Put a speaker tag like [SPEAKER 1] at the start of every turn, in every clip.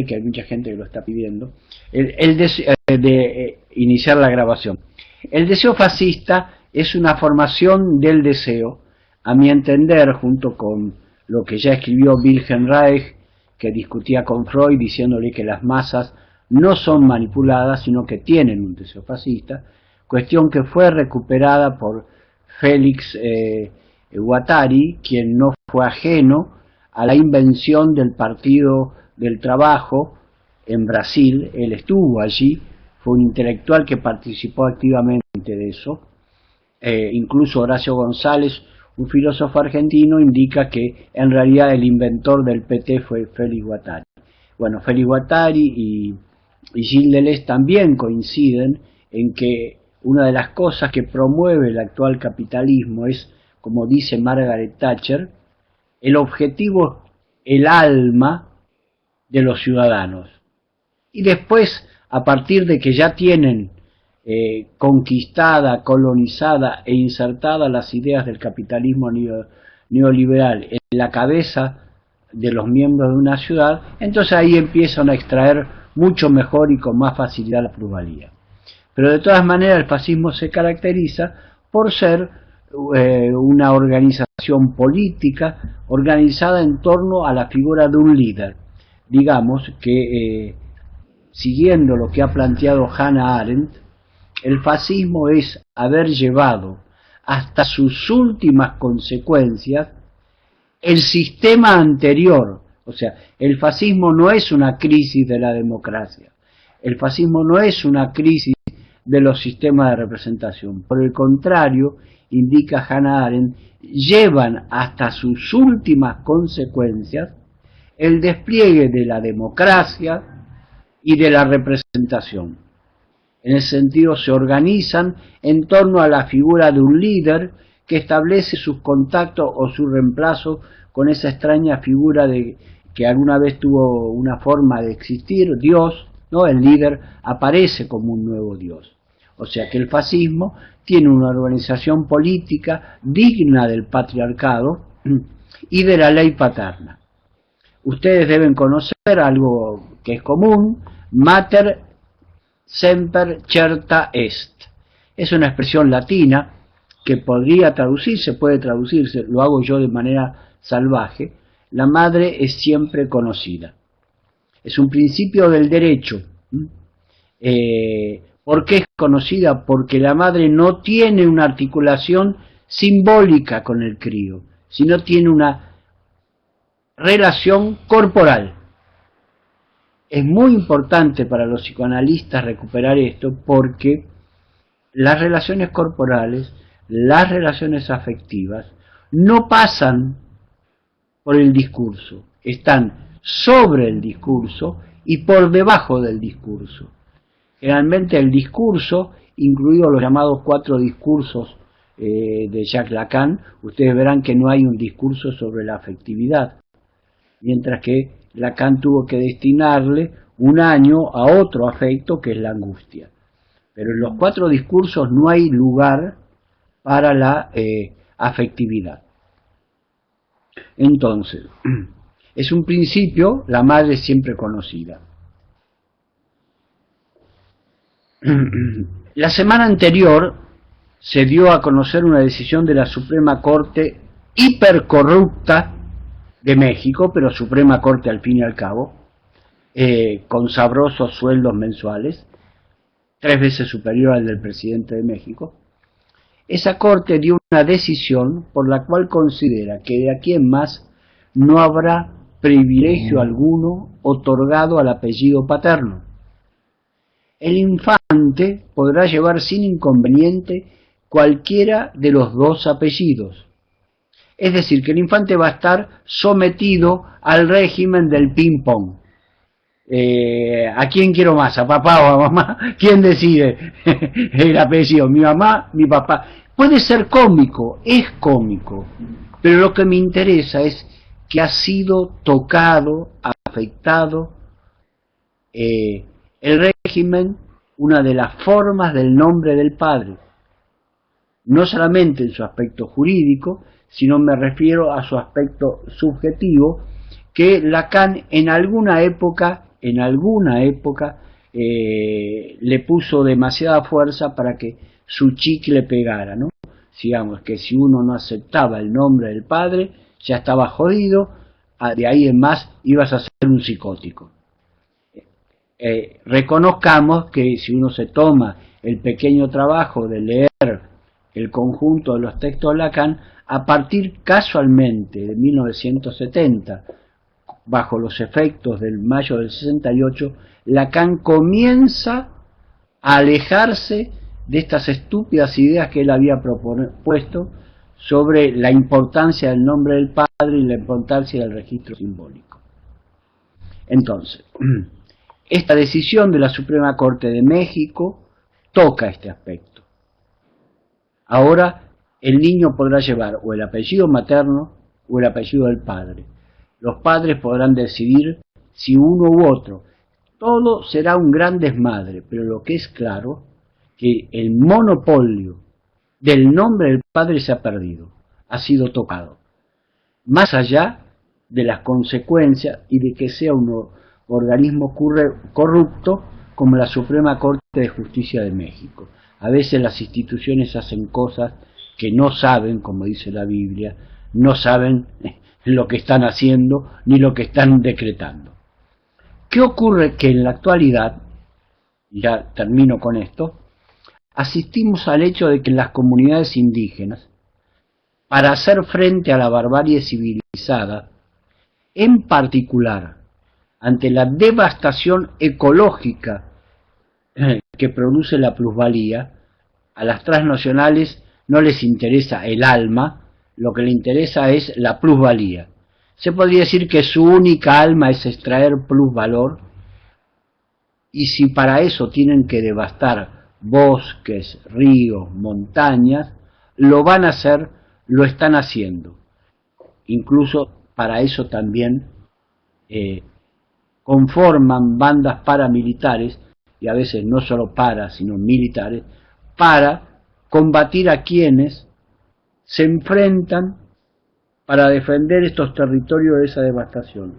[SPEAKER 1] que hay mucha gente que lo está pidiendo, de iniciar la grabación. El deseo fascista es una formación del deseo, a mi entender, junto con lo que ya escribió Wilhelm Reich, que discutía con Freud diciéndole que las masas no son manipuladas, sino que tienen un deseo fascista, cuestión que fue recuperada por Félix Guattari, quien no fue ajeno a la invención del Partido del Trabajo en Brasil. Él estuvo allí, fue un intelectual que participó activamente de eso. Incluso Horacio González, un filósofo argentino, indica que en realidad el inventor del PT fue Félix Guattari. Bueno, Félix Guattari y Gilles Deleuze también coinciden en que una de las cosas que promueve el actual capitalismo es, como dice Margaret Thatcher, el objetivo, el alma de los ciudadanos. Y después, a partir de que ya tienen conquistada, colonizada e insertada las ideas del capitalismo neoliberal en la cabeza de los miembros de una ciudad, entonces ahí empiezan a extraer mucho mejor y con más facilidad la plusvalía. Pero de todas maneras el fascismo se caracteriza por ser una organización política organizada en torno a la figura de un líder. Digamos que, siguiendo lo que ha planteado Hannah Arendt, el fascismo es haber llevado hasta sus últimas consecuencias el sistema anterior. O sea, el fascismo no es una crisis de la democracia, el fascismo no es una crisis de los sistemas de representación. Por el contrario, indica Hannah Arendt, llevan hasta sus últimas consecuencias el despliegue de la democracia y de la representación. En ese sentido se organizan en torno a la figura de un líder que establece sus contactos o su reemplazo con esa extraña figura de que alguna vez tuvo una forma de existir, Dios, ¿no? El líder aparece como un nuevo Dios. O sea que el fascismo tiene una organización política digna del patriarcado y de la ley paterna. Ustedes deben conocer algo que es común: mater semper certa est. Es una expresión latina que podría traducirse, puede traducirse, lo hago yo de manera salvaje: la madre es siempre conocida. Es un principio del derecho. ¿Por qué es conocida? Porque la madre no tiene una articulación simbólica con el crío, sino tiene una relación corporal. Es muy importante para los psicoanalistas recuperar esto, porque las relaciones corporales, las relaciones afectivas, no pasan por el discurso, están sobre el discurso y por debajo del discurso. Generalmente el discurso, incluidos los llamados 4 discursos de Jacques Lacan, ustedes verán que no hay un discurso sobre la afectividad, mientras que Lacan tuvo que destinarle un año a otro afecto, que es la angustia. Pero en los 4 discursos no hay lugar para la afectividad. Entonces, es un principio, la madre siempre conocida. La semana anterior se dio a conocer una decisión de la Suprema Corte hipercorrupta de México, pero Suprema Corte al fin y al cabo, con sabrosos sueldos mensuales, 3 veces superior al del presidente de México. Esa Corte dio una decisión por la cual considera que de aquí en más no habrá privilegio alguno otorgado al apellido paterno. El infante podrá llevar sin inconveniente cualquiera de los 2 apellidos. Es decir, que el infante va a estar sometido al régimen del ping-pong. ¿A quién quiero más? ¿A papá o a mamá? ¿Quién decide el apellido? ¿Mi mamá? ¿Mi papá? Puede ser cómico, es cómico, pero lo que me interesa es que ha sido tocado, afectado el régimen, una de las formas del nombre del padre, no solamente en su aspecto jurídico, sino me refiero a su aspecto subjetivo, que Lacan en alguna época en alguna época le puso demasiada fuerza para que su chicle pegara, ¿no? Digamos que si uno no aceptaba el nombre del padre, ya estaba jodido, de ahí en más ibas a ser un psicótico. Reconozcamos que si uno se toma el pequeño trabajo de leer el conjunto de los textos de Lacan, a partir casualmente de 1970, bajo los efectos del mayo del 68, Lacan comienza a alejarse de estas estúpidas ideas que él había propuesto sobre la importancia del nombre del padre y la importancia del registro simbólico. Entonces, esta decisión de la Suprema Corte de México toca este aspecto. Ahora el niño podrá llevar o el apellido materno o el apellido del padre. Los padres podrán decidir si uno u otro. Todo será un gran desmadre, pero lo que es claro que el monopolio del nombre del padre se ha perdido, ha sido tocado. Más allá de las consecuencias y de que sea un organismo corrupto como la Suprema Corte de Justicia de México. A veces las instituciones hacen cosas que no saben, como dice la Biblia, no saben lo que están haciendo ni lo que están decretando. ¿Qué ocurre? Que en la actualidad, ya termino con esto, asistimos al hecho de que las comunidades indígenas, para hacer frente a la barbarie civilizada, en particular ante la devastación ecológica que produce la plusvalía, a las transnacionales no les interesa el alma, lo que le interesa es la plusvalía. Se podría decir que su única alma es extraer plusvalor, y si para eso tienen que devastar bosques, ríos, montañas, lo van a hacer, lo están haciendo. Incluso para eso también conforman bandas paramilitares, y a veces no solo sino militares, para combatir a quienes se enfrentan para defender estos territorios de esa devastación.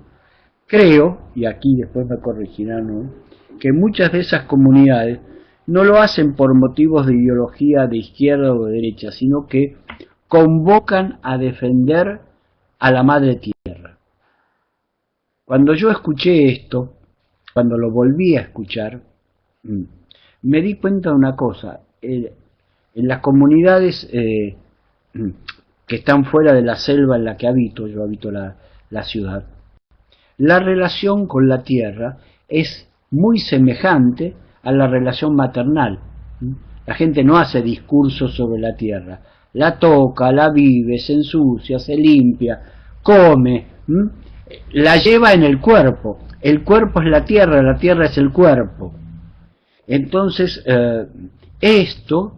[SPEAKER 1] Creo, y aquí después me corregirán, ¿no?, que muchas de esas comunidades no lo hacen por motivos de ideología de izquierda o de derecha, sino que convocan a defender a la madre tierra. Cuando yo escuché esto, cuando lo volví a escuchar, me di cuenta de una cosa. En las comunidades que están fuera de la selva en la que habito, yo habito la ciudad, la relación con la tierra es muy semejante a la relación maternal. La gente no hace discursos sobre la tierra, la toca, la vive, se ensucia, se limpia, come, la lleva en el cuerpo es la tierra es el cuerpo. Entonces, esto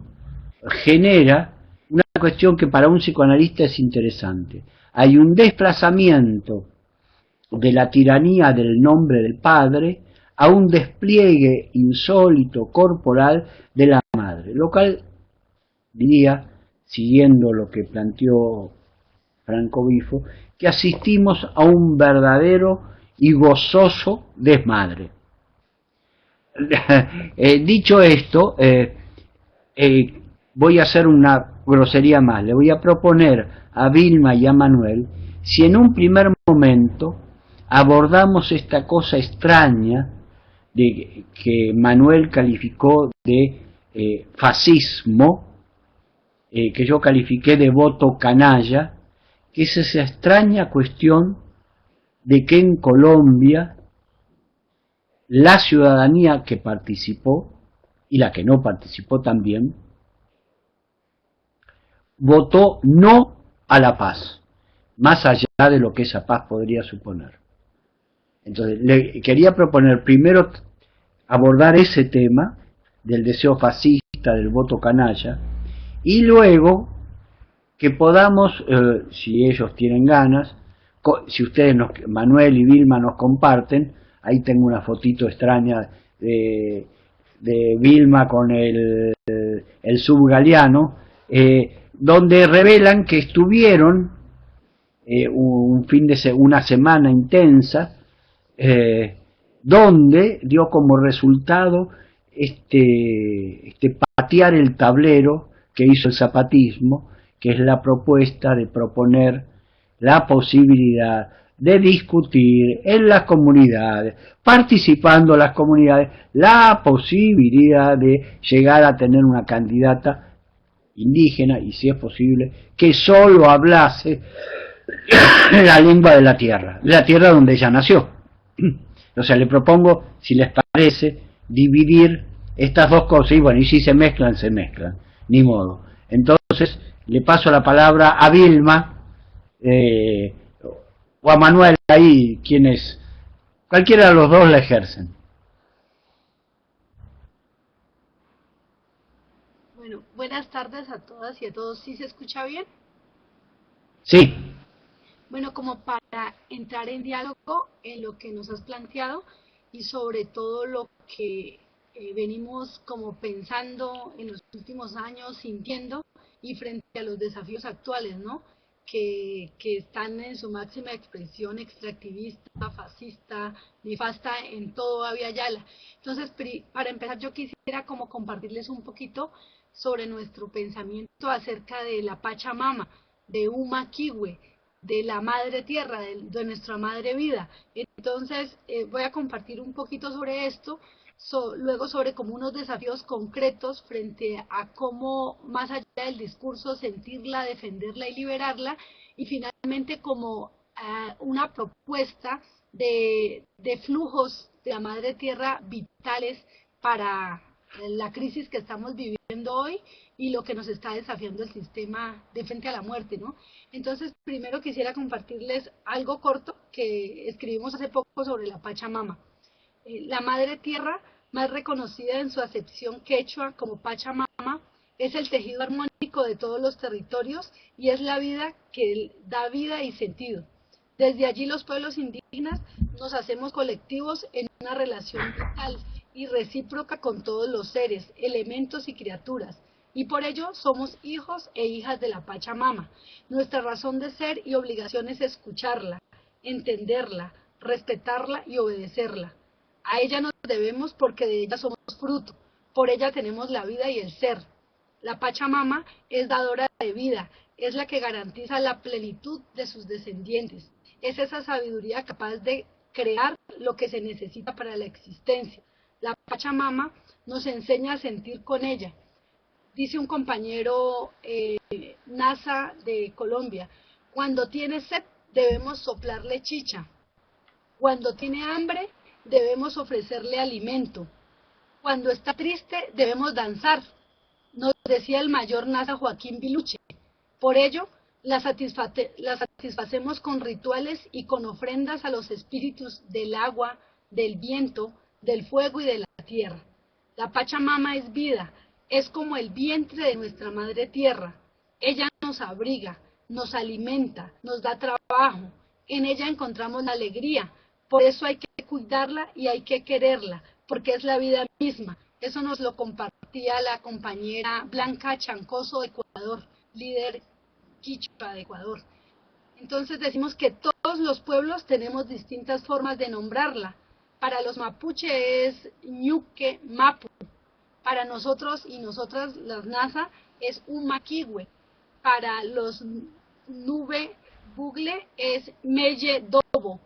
[SPEAKER 1] genera una cuestión que para un psicoanalista es interesante. Hay un desplazamiento de la tiranía del nombre del padre a un despliegue insólito corporal de la madre, lo cual diría, siguiendo lo que planteó Franco Bifo, que asistimos a un verdadero y gozoso desmadre. Dicho esto, voy a hacer una grosería más. Le voy a proponer a Vilma y a Manuel si en un primer momento abordamos esta cosa extraña de que Manuel calificó de fascismo, que yo califiqué de voto canalla, que es esa extraña cuestión de que en Colombia la ciudadanía que participó y la que no participó también votó no a la paz, más allá de lo que esa paz podría suponer. Entonces, le quería proponer primero abordar ese tema del deseo fascista, del voto canalla, y luego que podamos, si ellos tienen ganas, si ustedes, Manuel y Vilma, nos comparten, ahí tengo una fotito extraña de Vilma con el subgaleano, donde revelan que estuvieron una semana intensa donde dio como resultado patear el tablero que hizo el zapatismo, que es la propuesta de proponer la posibilidad de discutir en las comunidades, participando las comunidades, la posibilidad de llegar a tener una candidata indígena y, si es posible, que solo hablase la lengua de la tierra donde ella nació. O sea, le propongo, si les parece, dividir estas dos cosas, y bueno, y si se mezclan, ni modo. Entonces, le paso la palabra a Vilma, o a Manuel, ahí, quienes, cualquiera de los dos la ejercen.
[SPEAKER 2] Bueno, buenas tardes a todas y a todos. ¿Sí se escucha bien?
[SPEAKER 1] Sí.
[SPEAKER 2] Bueno, como para entrar en diálogo en lo que nos has planteado y sobre todo lo que venimos como pensando en los últimos años, sintiendo y frente a los desafíos actuales, ¿no? Que están en su máxima expresión extractivista, fascista, nefasta en todo Avia Yala. Entonces, para empezar, yo quisiera como compartirles un poquito sobre nuestro pensamiento acerca de la Pachamama, de Uma Kiwe, de la madre tierra, de nuestra madre vida. Entonces, voy a compartir un poquito sobre esto, luego sobre como unos desafíos concretos frente a cómo, más allá del discurso, sentirla, defenderla y liberarla, y finalmente como una propuesta de flujos de la madre tierra vitales para la crisis que estamos viviendo hoy y lo que nos está desafiando el sistema de frente a la muerte, ¿no? Entonces, primero quisiera compartirles algo corto que escribimos hace poco sobre la Pachamama. La madre tierra, más reconocida en su acepción quechua como Pachamama, es el tejido armónico de todos los territorios y es la vida que da vida y sentido. Desde allí los pueblos indígenas nos hacemos colectivos en una relación vital y recíproca con todos los seres, elementos y criaturas, y por ello somos hijos e hijas de la Pachamama. Nuestra razón de ser y obligación es escucharla, entenderla, respetarla y obedecerla. A ella nos debemos porque de ella somos fruto, por ella tenemos la vida y el ser. La Pachamama es dadora de vida, es la que garantiza la plenitud de sus descendientes. Es esa sabiduría capaz de crear lo que se necesita para la existencia. La Pachamama nos enseña a sentir con ella. Dice un compañero NASA de Colombia, cuando tiene sed debemos soplarle chicha, cuando tiene hambre debemos ofrecerle alimento, cuando está triste debemos danzar, nos decía el mayor NASA Joaquín Biluche. Por ello, la satisfacemos con rituales y con ofrendas a los espíritus del agua, del viento, del fuego y de la tierra. La Pachamama es vida, es como el vientre de nuestra madre tierra. Ella nos abriga, nos alimenta, nos da trabajo. En ella encontramos la alegría. Por eso hay que cuidarla y hay que quererla, porque es la vida misma. Eso nos lo compartía la compañera Blanca Chancoso de Ecuador, líder quichua de Ecuador. Entonces decimos que todos los pueblos tenemos distintas formas de nombrarla. Para los mapuche es ñuque mapu. Para nosotros y nosotras, las NASA, es Umaquiwe. Para los nube bugle es meye dobo.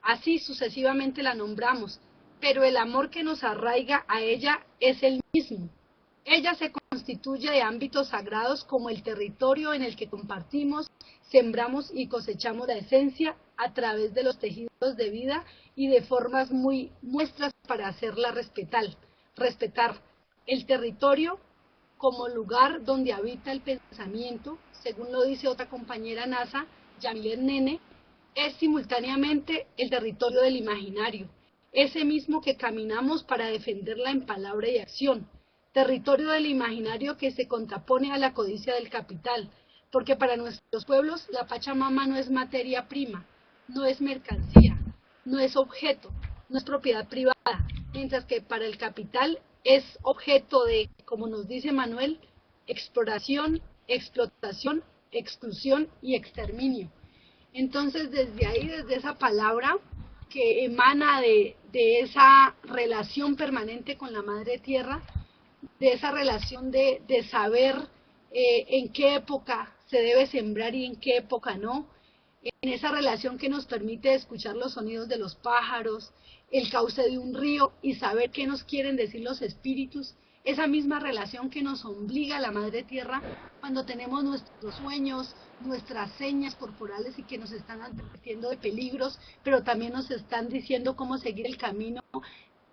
[SPEAKER 2] Así sucesivamente la nombramos, pero el amor que nos arraiga a ella es el mismo. Ella se constituye de ámbitos sagrados como el territorio en el que compartimos, sembramos y cosechamos la esencia a través de los tejidos de vida y de formas muy muestras para hacerla respetar el territorio como lugar donde habita el pensamiento, según lo dice otra compañera NASA, Yamilet Nene, es simultáneamente el territorio del imaginario, ese mismo que caminamos para defenderla en palabra y acción, territorio del imaginario que se contrapone a la codicia del capital, porque para nuestros pueblos la Pachamama no es materia prima, no es mercancía, no es objeto, no es propiedad privada, mientras que para el capital es objeto de, como nos dice Manuel, exploración, explotación, exclusión y exterminio. Entonces, desde ahí, desde esa palabra, que emana de esa relación permanente con la madre tierra, de esa relación de saber en qué época se debe sembrar y en qué época no, en esa relación que nos permite escuchar los sonidos de los pájaros, el cauce de un río y saber qué nos quieren decir los espíritus, esa misma relación que nos obliga a la madre tierra cuando tenemos nuestros sueños, nuestras señas corporales y que nos están advirtiendo de peligros, pero también nos están diciendo cómo seguir el camino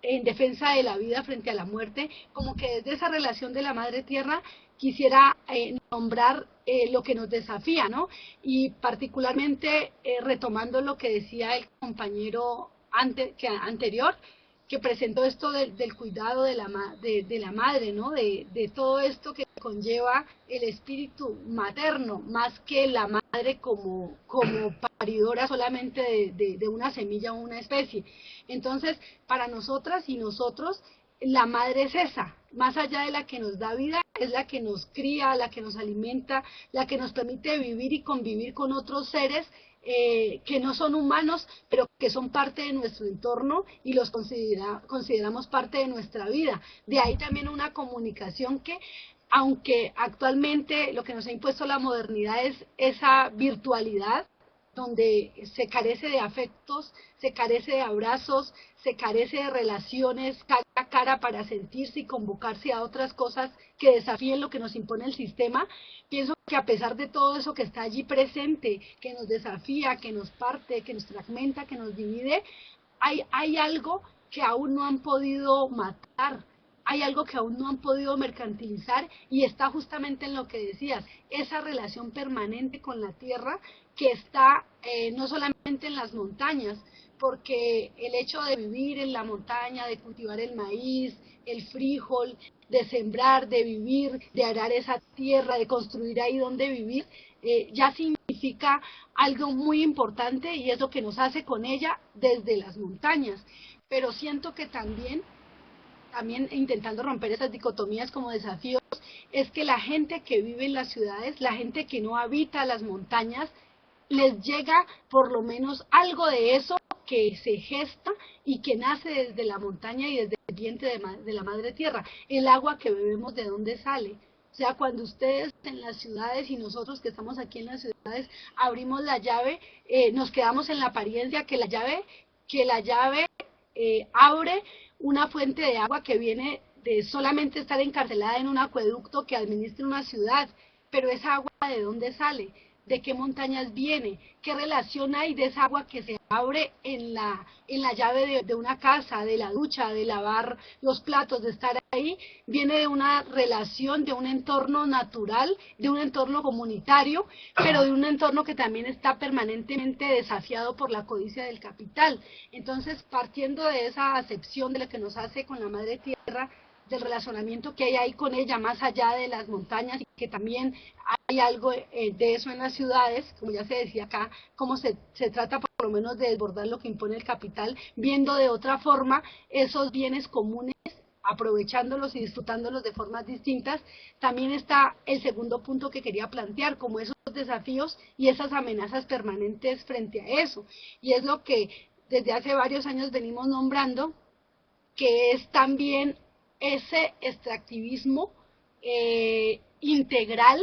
[SPEAKER 2] en defensa de la vida frente a la muerte, como que desde esa relación de la madre tierra quisiera nombrar lo que nos desafía, ¿no? Y particularmente retomando lo que decía el compañero anterior, que presentó esto del cuidado de la madre, ¿no? De todo esto que conlleva el espíritu materno, más que la madre como paridora solamente de una semilla o una especie. Entonces, para nosotras y nosotros, la madre es esa, más allá de la que nos da vida, es la que nos cría, la que nos alimenta, la que nos permite vivir y convivir con otros seres que no son humanos, pero que son parte de nuestro entorno y los consideramos parte de nuestra vida. De ahí también una comunicación que, aunque actualmente lo que nos ha impuesto la modernidad es esa virtualidad, donde se carece de afectos, se carece de abrazos, se carece de relaciones cara a cara para sentirse y convocarse a otras cosas que desafíen lo que nos impone el sistema. Pienso que a pesar de todo eso que está allí presente, que nos desafía, que nos parte, que nos fragmenta, que nos divide, hay algo que aún no han podido matar, hay algo que aún no han podido mercantilizar y está justamente en lo que decías, esa relación permanente con la tierra que está no solamente en las montañas, porque el hecho de vivir en la montaña, de cultivar el maíz, el frijol, de sembrar, de vivir, de arar esa tierra, de construir ahí donde vivir, ya significa algo muy importante y es lo que nos hace con ella desde las montañas. Pero siento que también intentando romper esas dicotomías como desafíos, es que la gente que vive en las ciudades, la gente que no habita las montañas, les llega por lo menos algo de eso que se gesta y que nace desde la montaña y desde el vientre de la madre tierra. El agua que bebemos, ¿de dónde sale? O sea, cuando ustedes en las ciudades y nosotros que estamos aquí en las ciudades abrimos la llave, nos quedamos en la apariencia que la llave abre una fuente de agua que viene de solamente estar encarcelada en un acueducto que administra una ciudad, pero esa agua ¿de dónde sale? ¿De qué montañas viene? ¿Qué relación hay de esa agua que se abre en la llave de una casa, de la ducha, de lavar los platos, de estar ahí? Viene de una relación, de un entorno natural, de un entorno comunitario, pero de un entorno que también está permanentemente desafiado por la codicia del capital. Entonces, partiendo de esa acepción de lo que nos hace con la madre tierra, del relacionamiento que hay ahí con ella, más allá de las montañas, y que también hay algo de eso en las ciudades, como ya se decía acá, cómo se trata por lo menos de desbordar lo que impone el capital, viendo de otra forma esos bienes comunes, aprovechándolos y disfrutándolos de formas distintas. También está el segundo punto que quería plantear, como esos desafíos y esas amenazas permanentes frente a eso, y es lo que desde hace varios años venimos nombrando, que es también ese extractivismo integral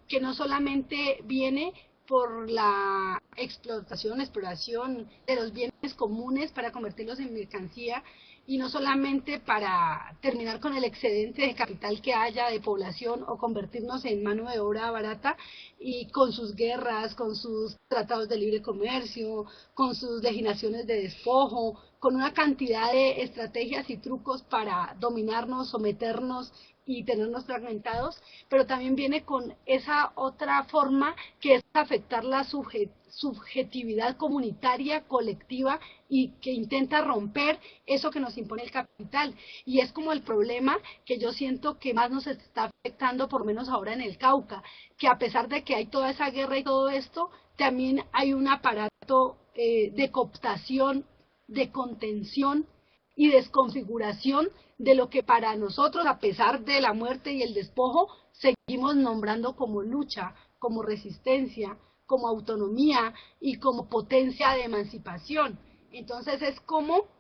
[SPEAKER 2] que no solamente viene por la exploración de los bienes comunes para convertirlos en mercancía y no solamente para terminar con el excedente de capital que haya de población o convertirnos en mano de obra barata y con sus guerras, con sus tratados de libre comercio, con sus legislaciones de despojo, con una cantidad de estrategias y trucos para dominarnos, someternos y tenernos fragmentados, pero también viene con esa otra forma que es afectar la subjetividad comunitaria, colectiva, y que intenta romper eso que nos impone el capital. Y es como el problema que yo siento que más nos está afectando, por lo menos ahora en el Cauca, que a pesar de que hay toda esa guerra y todo esto, también hay un aparato de cooptación, de contención y desconfiguración de lo que para nosotros, a pesar de la muerte y el despojo, seguimos nombrando como lucha, como resistencia, como autonomía y como potencia de emancipación. Entonces es como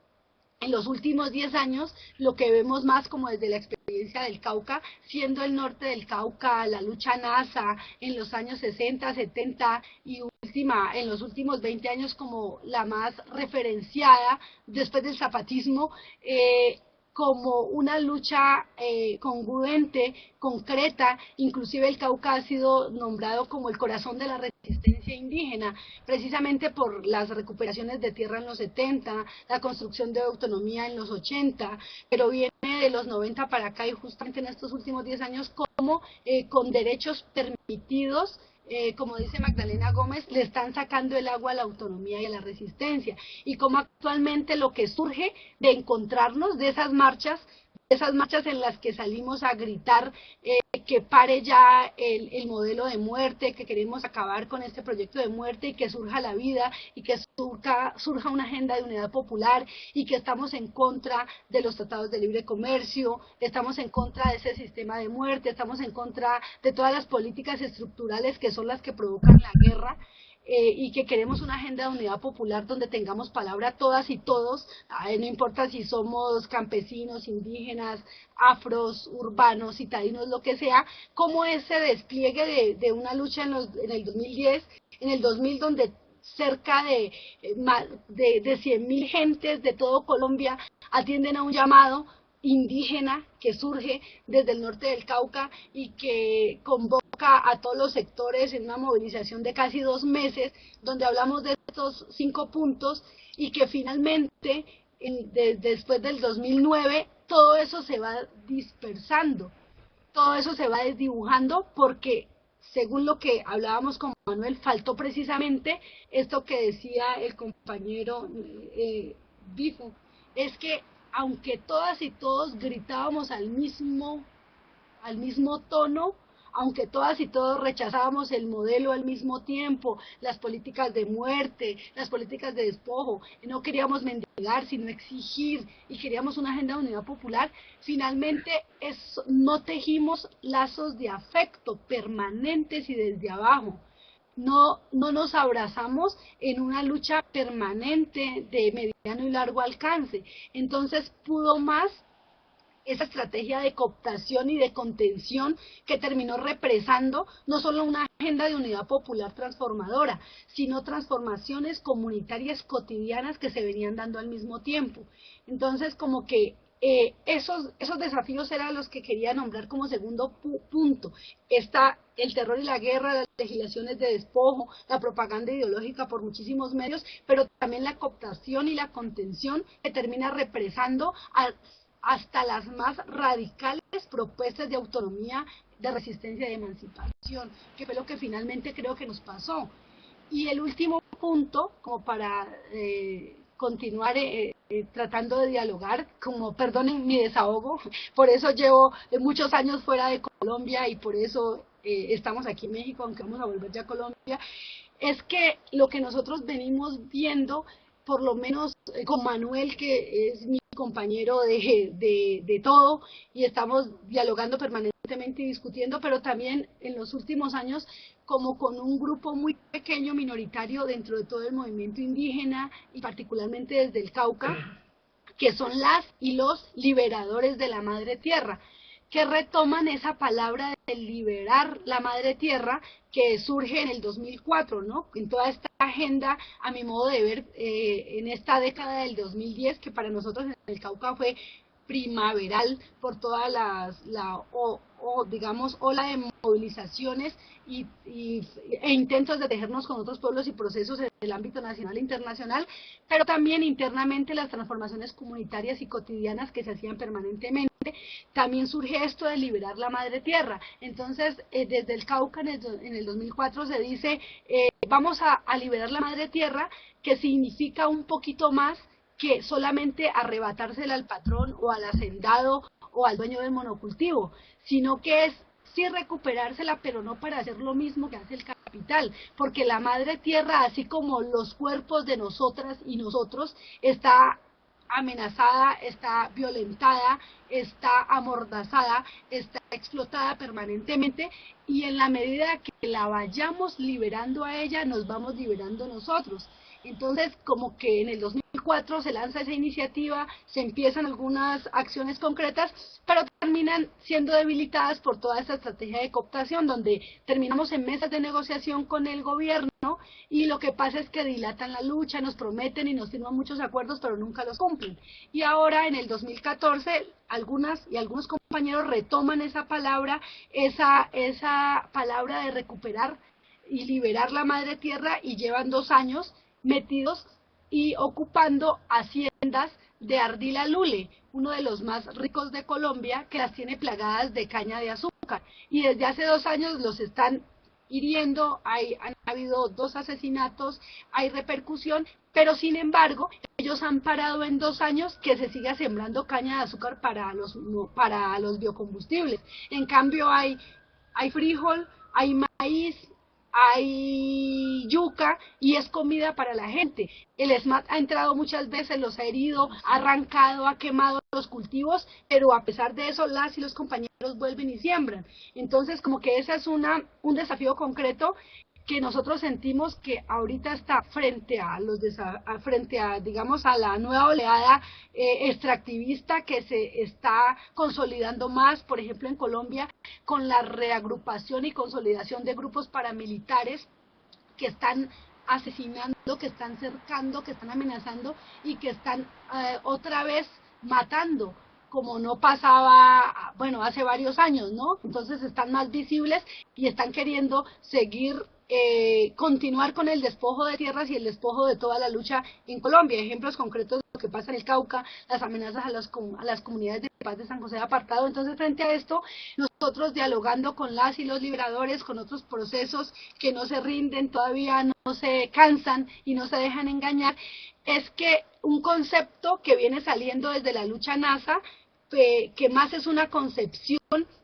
[SPEAKER 2] en los últimos 10 años, lo que vemos más como desde la experiencia del Cauca, siendo el norte del Cauca, la lucha NASA en los años 60, 70 y en los últimos 20 años como la más referenciada después del zapatismo, como una lucha congruente, concreta. Inclusive el Cauca ha sido nombrado como el corazón de la resistencia indígena, precisamente por las recuperaciones de tierra en los 70, la construcción de autonomía en los 80, pero viene de los 90 para acá y justamente en estos últimos 10 años como con derechos permitidos, como dice Magdalena Gómez, le están sacando el agua a la autonomía y a la resistencia, y como actualmente lo que surge de encontrarnos de esas marchas en las que salimos a gritar que pare ya el modelo de muerte, que queremos acabar con este proyecto de muerte y que surja la vida y que surja una agenda de unidad popular, y que estamos en contra de los tratados de libre comercio, estamos en contra de ese sistema de muerte, estamos en contra de todas las políticas estructurales que son las que provocan la guerra. Y que queremos una agenda de unidad popular donde tengamos palabra todas y todos, no importa si somos campesinos, indígenas, afros, urbanos, citadinos, lo que sea, como ese despliegue de una lucha en el 2010, en el 2000, donde cerca de 100.000 gentes de todo Colombia atienden a un llamado indígena que surge desde el norte del Cauca y que convoca a todos los sectores en una movilización de casi 2 meses, donde hablamos de estos 5 puntos, y que finalmente, después del 2009, todo eso se va dispersando, todo eso se va desdibujando, porque según lo que hablábamos con Manuel, faltó precisamente esto que decía el compañero Bifo, es que aunque todas y todos gritábamos al mismo tono, aunque todas y todos rechazábamos el modelo al mismo tiempo, las políticas de muerte, las políticas de despojo, no queríamos mendigar, sino exigir, y queríamos una agenda de unidad popular, finalmente no tejimos lazos de afecto permanentes y desde abajo. No nos abrazamos en una lucha permanente de mediano y largo alcance. Entonces pudo más esa estrategia de cooptación y de contención, que terminó represando no solo una agenda de unidad popular transformadora, sino transformaciones comunitarias cotidianas que se venían dando al mismo tiempo. Entonces, como que esos desafíos eran los que quería nombrar como segundo punto. Está el terror y la guerra, las legislaciones de despojo, la propaganda ideológica por muchísimos medios, pero también la cooptación y la contención, que termina represando hasta las más radicales propuestas de autonomía, de resistencia y de emancipación, que fue lo que finalmente creo que nos pasó. Y el último punto, como para continuar tratando de dialogar, como perdonen mi desahogo, por eso llevo muchos años fuera de Colombia y por eso estamos aquí en México, aunque vamos a volver ya a Colombia, es que lo que nosotros venimos viendo, por lo menos con Manuel, que es mi compañero de todo, y estamos dialogando permanentemente y discutiendo, pero también en los últimos años como con un grupo muy pequeño, minoritario, dentro de todo el movimiento indígena, y particularmente desde el Cauca, que son las y los liberadores de la madre tierra, que retoman esa palabra de liberar la madre tierra que surge en el 2004, ¿no? En toda esta agenda, a mi modo de ver, en esta década del 2010, que para nosotros en el Cauca fue primaveral por todas digamos, ola de movilizaciones e intentos de tejernos con otros pueblos y procesos en el ámbito nacional e internacional, pero también internamente las transformaciones comunitarias y cotidianas que se hacían permanentemente. También surge esto de liberar la madre tierra. Entonces, desde el Cauca en el 2004 se dice, vamos a liberar la madre tierra, que significa un poquito más que solamente arrebatársela al patrón o al hacendado o al dueño del monocultivo, sino que es sí recuperársela, pero no para hacer lo mismo que hace el capital, porque la madre tierra, así como los cuerpos de nosotras y nosotros, está amenazada, está violentada, está amordazada, está explotada permanentemente, y en la medida que la vayamos liberando a ella, nos vamos liberando nosotros. Entonces, como que en el 2004 se lanza esa iniciativa, se empiezan algunas acciones concretas, pero terminan siendo debilitadas por toda esta estrategia de cooptación, donde terminamos en mesas de negociación con el gobierno y lo que pasa es que dilatan la lucha, nos prometen y nos firman muchos acuerdos, pero nunca los cumplen. Y ahora, en el 2014, algunas y algunos compañeros retoman esa palabra de recuperar y liberar la madre tierra, y llevan 2 años metidos y ocupando haciendas de Ardila Lule, uno de los más ricos de Colombia, que las tiene plagadas de caña de azúcar. Y desde hace 2 años los están hiriendo, han habido 2 asesinatos, hay repercusión, pero sin embargo, ellos han parado en 2 años que se siga sembrando caña de azúcar para los biocombustibles. En cambio hay frijol, hay maíz, hay yuca y es comida para la gente. El SMAT ha entrado muchas veces, los ha herido, ha arrancado, ha quemado los cultivos, pero a pesar de eso las y los compañeros vuelven y siembran. Entonces, como que ese es un desafío concreto que nosotros sentimos que ahorita está frente a digamos, a la nueva oleada extractivista que se está consolidando más, por ejemplo en Colombia, con la reagrupación y consolidación de grupos paramilitares que están asesinando, que están cercando, que están amenazando y que están otra vez matando, como no pasaba, bueno, hace varios años, ¿no? Entonces están más visibles y están queriendo seguir, continuar con el despojo de tierras y el despojo de toda la lucha en Colombia. Ejemplos concretos de lo que pasa en el Cauca, las amenazas a las comunidades de paz de San José de Apartado. Entonces, frente a esto, nosotros dialogando con las y los liberadores, con otros procesos que no se rinden, todavía no se cansan y no se dejan engañar, es que un concepto que viene saliendo desde la lucha NASA, que más es una concepción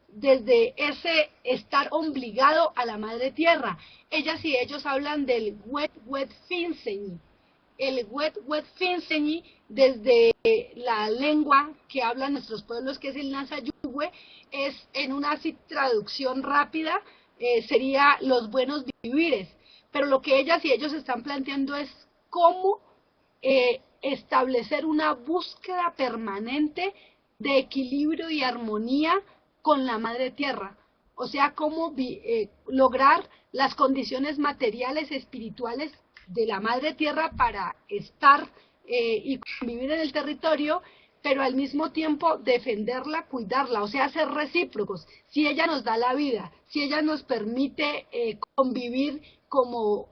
[SPEAKER 2] desde ese estar obligado a la madre tierra. Ellas y ellos hablan del wet finseñi. El wet finseñi, desde la lengua que hablan nuestros pueblos, que es el Nasayugüe, es, en una así traducción rápida, sería los buenos vivires. Pero lo que ellas y ellos están planteando es cómo establecer una búsqueda permanente de equilibrio y armonía con la madre tierra, o sea, cómo lograr las condiciones materiales, espirituales de la madre tierra para estar y vivir en el territorio, pero al mismo tiempo defenderla, cuidarla, o sea, ser recíprocos. Si ella nos da la vida, si ella nos permite convivir como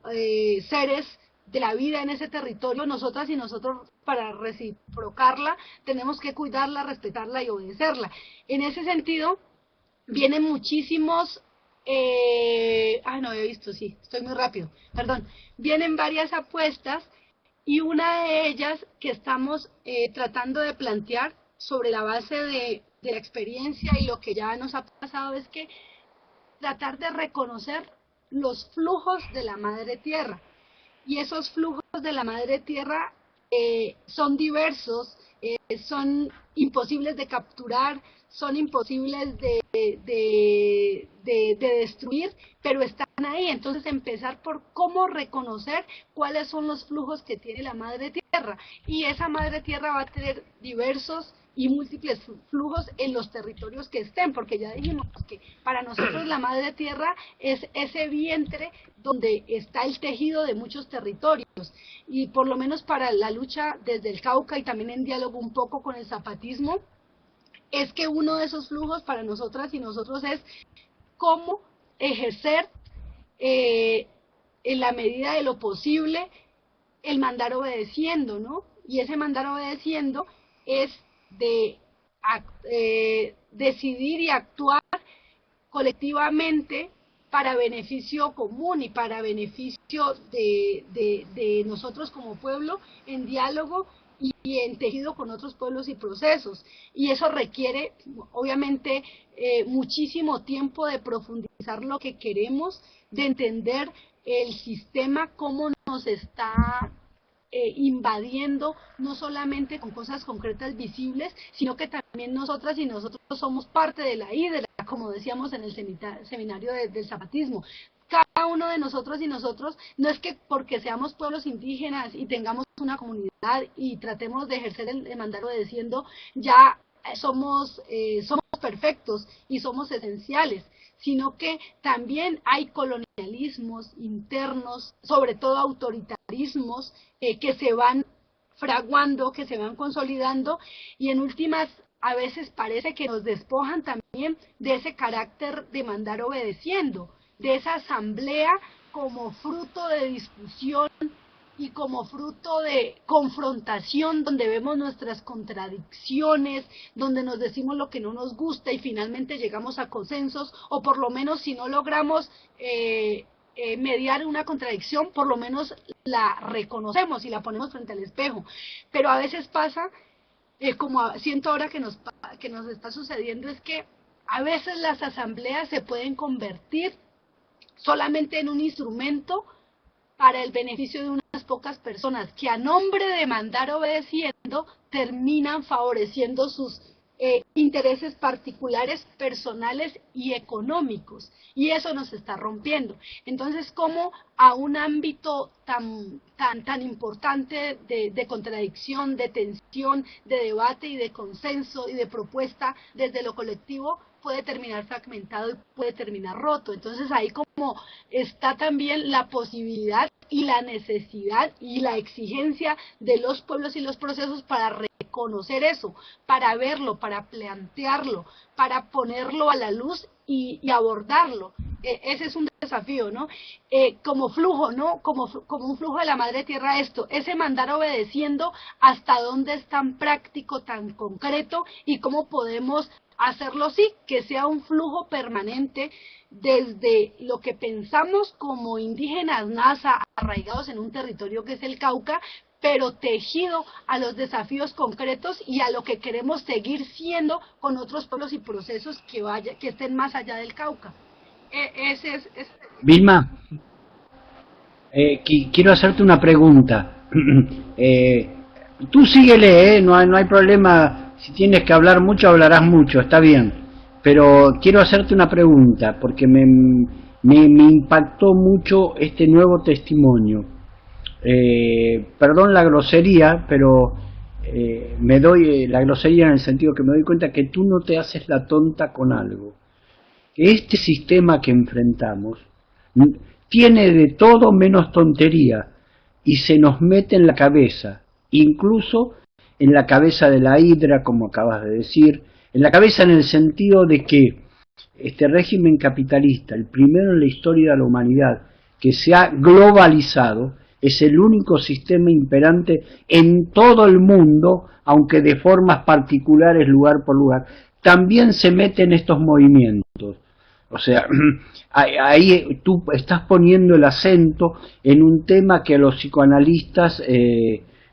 [SPEAKER 2] seres de la vida en ese territorio, nosotras y nosotros, para reciprocarla, tenemos que cuidarla, respetarla y obedecerla. En ese sentido, vienen muchísimos, no he visto, sí, estoy muy rápido, perdón, vienen varias apuestas, y una de ellas que estamos tratando de plantear sobre la base de la experiencia y lo que ya nos ha pasado, es que tratar de reconocer los flujos de la madre tierra. Y esos flujos de la madre tierra son diversos, son imposibles de capturar, son imposibles de destruir, pero están ahí. Entonces, empezar por cómo reconocer cuáles son los flujos que tiene la madre tierra. Y esa madre tierra va a tener diversos y múltiples flujos en los territorios que estén, porque ya dijimos que para nosotros la madre tierra es ese vientre donde está el tejido de muchos territorios, y por lo menos para la lucha desde el Cauca, y también en diálogo un poco con el zapatismo, es que uno de esos flujos para nosotras y nosotros es cómo ejercer en la medida de lo posible el mandar obedeciendo, ¿no? Y ese mandar obedeciendo es de decidir y actuar colectivamente para beneficio común y para beneficio de nosotros como pueblo, en diálogo y en tejido con otros pueblos y procesos. Y eso requiere, obviamente, muchísimo tiempo de profundizar lo que queremos, de entender el sistema, cómo nos está invadiendo, no solamente con cosas concretas visibles, sino que también nosotras y nosotros somos parte de la hídra, como decíamos en el seminario del zapatismo. Cada uno de nosotros y nosotros, no es que porque seamos pueblos indígenas y tengamos una comunidad y tratemos de ejercer el mandar obedeciendo, ya somos perfectos y somos esenciales, sino que también hay colonialismos internos, sobre todo autoritarismos, que se van fraguando, que se van consolidando, y en últimas a veces parece que nos despojan también de ese carácter de mandar obedeciendo, de esa asamblea como fruto de discusión y como fruto de confrontación, donde vemos nuestras contradicciones, donde nos decimos lo que no nos gusta y finalmente llegamos a consensos, o por lo menos si no logramos mediar una contradicción, por lo menos la reconocemos y la ponemos frente al espejo. Pero a veces pasa, siento ahora que nos está sucediendo, es que a veces las asambleas se pueden convertir solamente en un instrumento para el beneficio de unas pocas personas, que a nombre de mandar obedeciendo terminan favoreciendo sus intereses particulares, personales y económicos, y eso nos está rompiendo. Entonces, ¿cómo a un ámbito tan importante de contradicción, de tensión, de debate y de consenso y de propuesta desde lo colectivo puede terminar fragmentado y puede terminar roto? Entonces ahí como está también la posibilidad y la necesidad y la exigencia de los pueblos y los procesos para reconocer eso, para verlo, para plantearlo, para ponerlo a la luz y abordarlo. Ese es un desafío, ¿no? Como flujo, ¿no? Como un flujo de la madre tierra, ese mandar obedeciendo, hasta dónde es tan práctico, tan concreto, y cómo podemos hacerlo así, que sea un flujo permanente desde lo que pensamos como indígenas NASA arraigados en un territorio que es el Cauca, pero tejido a los desafíos concretos y a lo que queremos seguir siendo con otros pueblos y procesos que estén más allá del Cauca.
[SPEAKER 1] Vilma, quiero hacerte una pregunta. Tú síguele, no hay problema. Si tienes que hablar mucho, hablarás mucho, está bien. Pero quiero hacerte una pregunta, porque me impactó mucho este nuevo testimonio. Perdón la grosería, pero me doy la grosería en el sentido que me doy cuenta que tú no te haces la tonta con algo. Este sistema que enfrentamos tiene de todo menos tontería y se nos mete en la cabeza, incluso en la cabeza de la hidra, como acabas de decir, en la cabeza en el sentido de que este régimen capitalista, el primero en la historia de la humanidad, que se ha globalizado, es el único sistema imperante en todo el mundo, aunque de formas particulares lugar por lugar, también se mete en estos movimientos. O sea, ahí tú estás poniendo el acento en un tema que a los psicoanalistas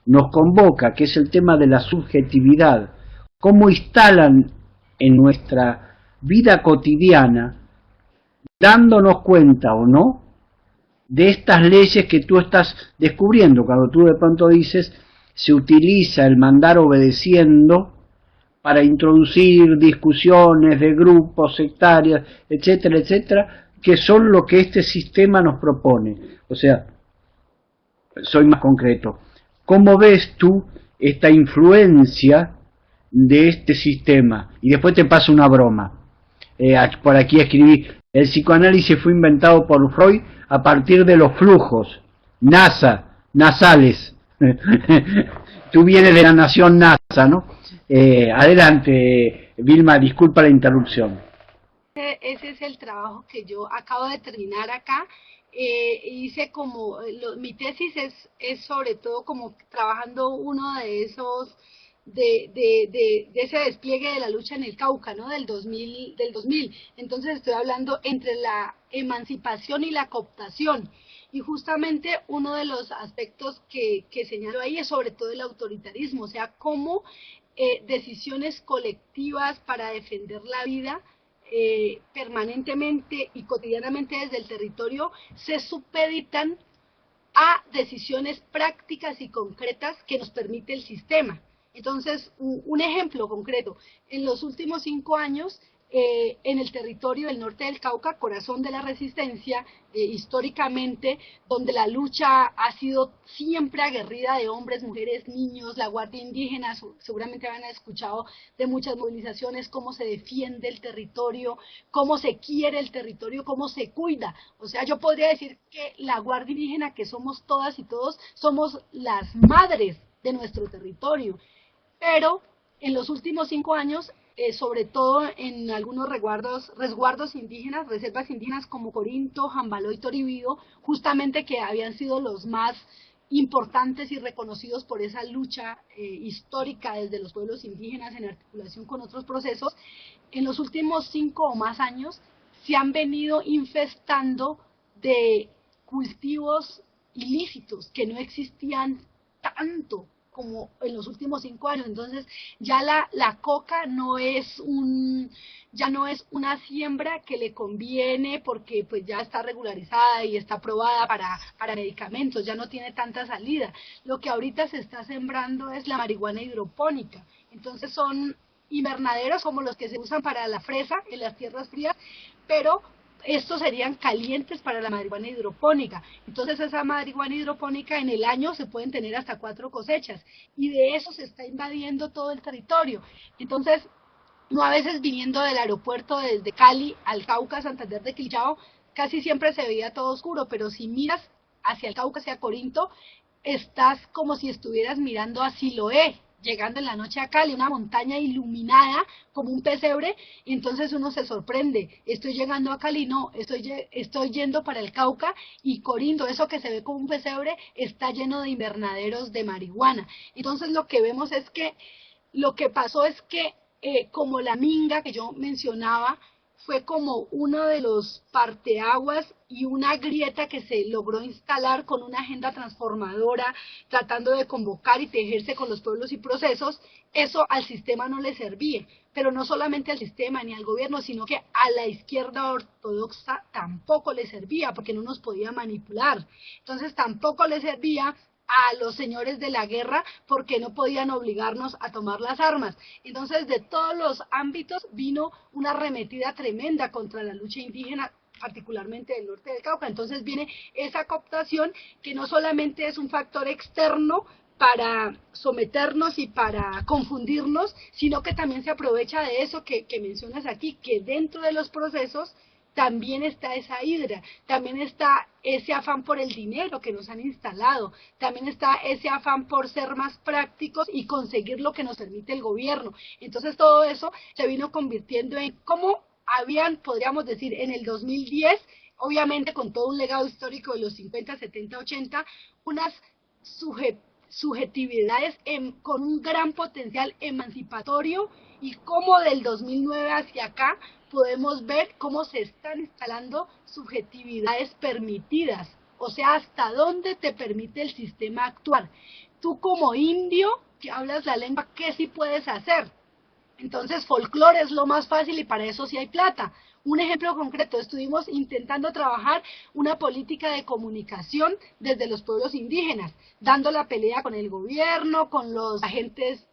[SPEAKER 1] nos convoca, que es el tema de la subjetividad. Cómo instalan en nuestra vida cotidiana, dándonos cuenta o no, de estas leyes que tú estás descubriendo. Cuando tú de pronto dices, se utiliza el mandar obedeciendo para introducir discusiones de grupos sectarias, etcétera, etcétera, que son lo que este sistema nos propone. O sea, soy más concreto. ¿Cómo ves tú esta influencia de este sistema? Y después te paso una broma. Por aquí escribí, el psicoanálisis fue inventado por Freud a partir de los flujos, nasales. Tú vienes de la nación NASA, ¿no? Adelante, Vilma, disculpa la interrupción.
[SPEAKER 2] Ese es el trabajo que yo acabo de terminar acá. Hice mi tesis es sobre todo como trabajando uno de esos de ese despliegue de la lucha en el Cauca, ¿no? Del 2000. Entonces estoy hablando entre la emancipación y la cooptación. Y justamente uno de los aspectos que señalo ahí es sobre todo el autoritarismo, o sea, cómo decisiones colectivas para defender la vida permanentemente y cotidianamente desde el territorio se supeditan a decisiones prácticas y concretas que nos permite el sistema. Entonces, un ejemplo concreto, en los últimos 5 años en el territorio del norte del Cauca, corazón de la resistencia, históricamente, donde la lucha ha sido siempre aguerrida de hombres, mujeres, niños, la Guardia Indígena, seguramente habrán escuchado de muchas movilizaciones, cómo se defiende el territorio, cómo se quiere el territorio, cómo se cuida. O sea, yo podría decir que la Guardia Indígena, que somos todas y todos, somos las madres de nuestro territorio. Pero en los últimos 5 años, sobre todo en algunos resguardos indígenas, reservas indígenas como Corinto, Jambaló y Toribío, justamente que habían sido los más importantes y reconocidos por esa lucha histórica desde los pueblos indígenas en articulación con otros procesos, en los últimos 5 o más años se han venido infestando de cultivos ilícitos que no existían tanto como en los últimos 5 años. Entonces ya la coca ya no es una siembra que le conviene porque pues ya está regularizada y está aprobada para medicamentos, ya no tiene tanta salida. Lo que ahorita se está sembrando es la marihuana hidropónica. Entonces son invernaderos como los que se usan para la fresa en las tierras frías, pero estos serían calientes para la marihuana hidropónica. Entonces esa marihuana hidropónica en el año se pueden tener hasta 4 cosechas y de eso se está invadiendo todo el territorio. Entonces, no, a veces viniendo del aeropuerto desde Cali al Cauca, Santander de Quilichao, casi siempre se veía todo oscuro, pero si miras hacia el Cauca, hacia Corinto, estás como si estuvieras mirando a Siloé, llegando en la noche a Cali, una montaña iluminada como un pesebre, y entonces uno se sorprende, estoy llegando a Cali, no, estoy yendo para el Cauca, y Corinto, eso que se ve como un pesebre, está lleno de invernaderos de marihuana. Entonces lo que vemos es que, lo que pasó es que, como la minga que yo mencionaba, fue como uno de los parteaguas y una grieta que se logró instalar con una agenda transformadora, tratando de convocar y tejerse con los pueblos y procesos. Eso al sistema no le servía, pero no solamente al sistema ni al gobierno, sino que a la izquierda ortodoxa tampoco le servía, porque no nos podía manipular. Entonces tampoco le servía a los señores de la guerra porque no podían obligarnos a tomar las armas. Entonces, de todos los ámbitos vino una arremetida tremenda contra la lucha indígena, particularmente del norte del Cauca. Entonces viene esa cooptación que no solamente es un factor externo para someternos y para confundirnos, sino que también se aprovecha de eso que mencionas aquí, que dentro de los procesos también está esa hidra, también está ese afán por el dinero que nos han instalado, también está ese afán por ser más prácticos y conseguir lo que nos permite el gobierno. Entonces todo eso se vino convirtiendo en cómo habían, podríamos decir, en el 2010, obviamente con todo un legado histórico de los 50, 70, 80, unas subjetividades con un gran potencial emancipatorio, y cómo del 2009 hacia acá podemos ver cómo se están instalando subjetividades permitidas, o sea, hasta dónde te permite el sistema actuar. Tú como indio que hablas la lengua, ¿qué sí puedes hacer? Entonces, folclore es lo más fácil y para eso sí hay plata. Un ejemplo concreto, estuvimos intentando trabajar una política de comunicación desde los pueblos indígenas, dando la pelea con el gobierno, con los agentes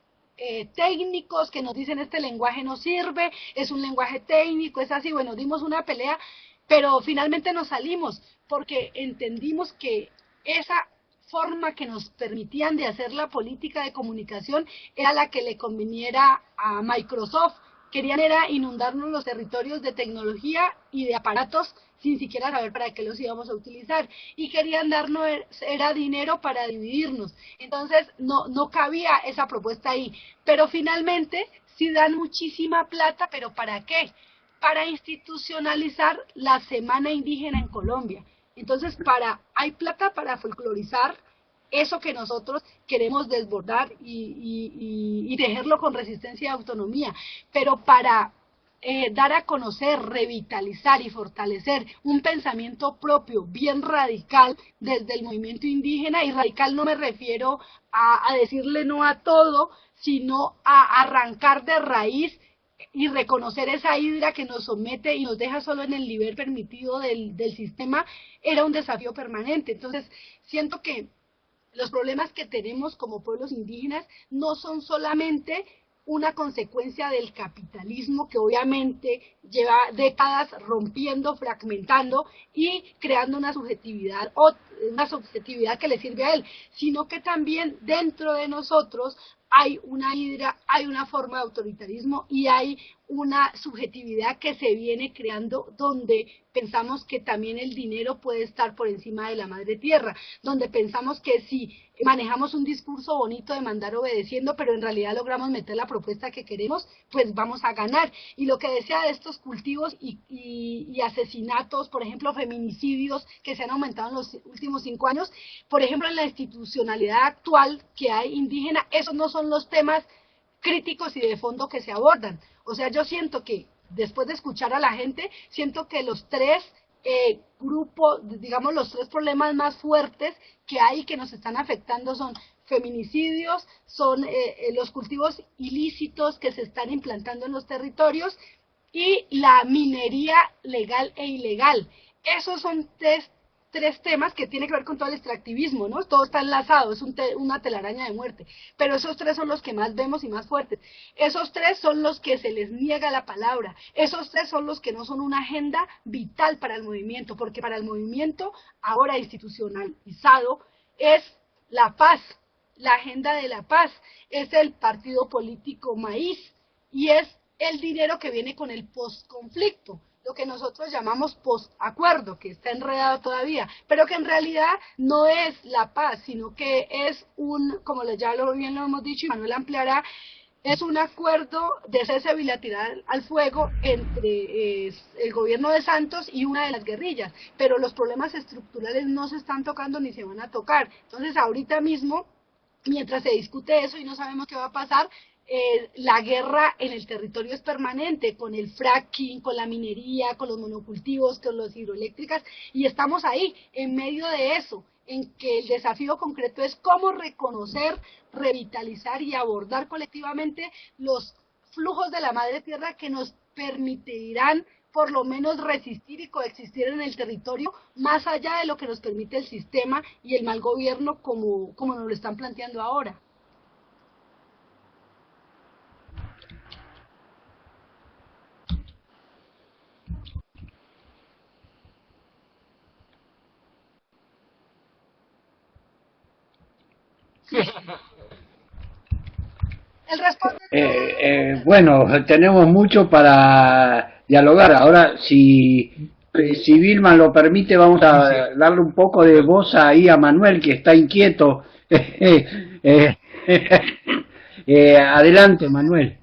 [SPEAKER 2] técnicos que nos dicen este lenguaje no sirve, es un lenguaje técnico, es así. Bueno, dimos una pelea, pero finalmente nos salimos porque entendimos que esa forma que nos permitían de hacer la política de comunicación era la que le conveniera a Microsoft. Querían era inundarnos los territorios de tecnología y de aparatos sin siquiera saber para qué los íbamos a utilizar, y querían darnos era dinero para dividirnos. Entonces no cabía esa propuesta ahí, pero finalmente sí dan muchísima plata, pero ¿para qué? Para institucionalizar la Semana Indígena en Colombia. Entonces hay plata para folclorizar eso que nosotros queremos desbordar y tejerlo con resistencia y autonomía, pero para dar a conocer, revitalizar y fortalecer un pensamiento propio bien radical desde el movimiento indígena. Y radical no me refiero a decirle no a todo, sino a arrancar de raíz y reconocer esa hidra que nos somete y nos deja solo en el nivel permitido del sistema. Era un desafío permanente. Entonces siento que los problemas que tenemos como pueblos indígenas no son solamente una consecuencia del capitalismo que obviamente lleva décadas rompiendo, fragmentando y creando una subjetividad que le sirve a él, sino que también dentro de nosotros hay una hidra, hay una forma de autoritarismo y hay una subjetividad que se viene creando donde pensamos que también el dinero puede estar por encima de la madre tierra, donde pensamos que si manejamos un discurso bonito de mandar obedeciendo, pero en realidad logramos meter la propuesta que queremos, pues vamos a ganar. Y lo que decía de estos cultivos y asesinatos, por ejemplo, feminicidios que se han aumentado en los últimos 5 años, por ejemplo, en la institucionalidad actual que hay indígena, esos no son los temas críticos y de fondo que se abordan. O sea, yo siento que, después de escuchar a la gente, siento que los tres grupos, digamos, los tres problemas más fuertes que hay que nos están afectando son feminicidios, son los cultivos ilícitos que se están implantando en los territorios y la minería legal e ilegal. Esos son tres temas que tienen que ver con todo el extractivismo, ¿no? Todo está enlazado, es una telaraña de muerte, pero esos tres son los que más vemos y más fuertes. Esos tres son los que se les niega la palabra, esos tres son los que no son una agenda vital para el movimiento, porque para el movimiento ahora institucionalizado es la paz, la agenda de la paz, es el partido político maíz y es el dinero que viene con el postconflicto, lo que nosotros llamamos postacuerdo, que está enredado todavía, pero que en realidad no es la paz, sino que es como ya bien lo hemos dicho y Manuel ampliará, es un acuerdo de cese bilateral al fuego entre el gobierno de Santos y una de las guerrillas, pero los problemas estructurales no se están tocando ni se van a tocar. Entonces ahorita mismo, mientras se discute eso y no sabemos qué va a pasar, la guerra en el territorio es permanente, con el fracking, con la minería, con los monocultivos, con las hidroeléctricas, y estamos ahí, en medio de eso, en que el desafío concreto es cómo reconocer, revitalizar y abordar colectivamente los flujos de la madre tierra que nos permitirán por lo menos resistir y coexistir en el territorio, más allá de lo que nos permite el sistema y el mal gobierno como nos lo están planteando ahora.
[SPEAKER 1] Bueno, tenemos mucho para dialogar. Ahora, si Vilma lo permite, vamos a darle un poco de voz ahí a Manuel, que está inquieto. Adelante, Manuel.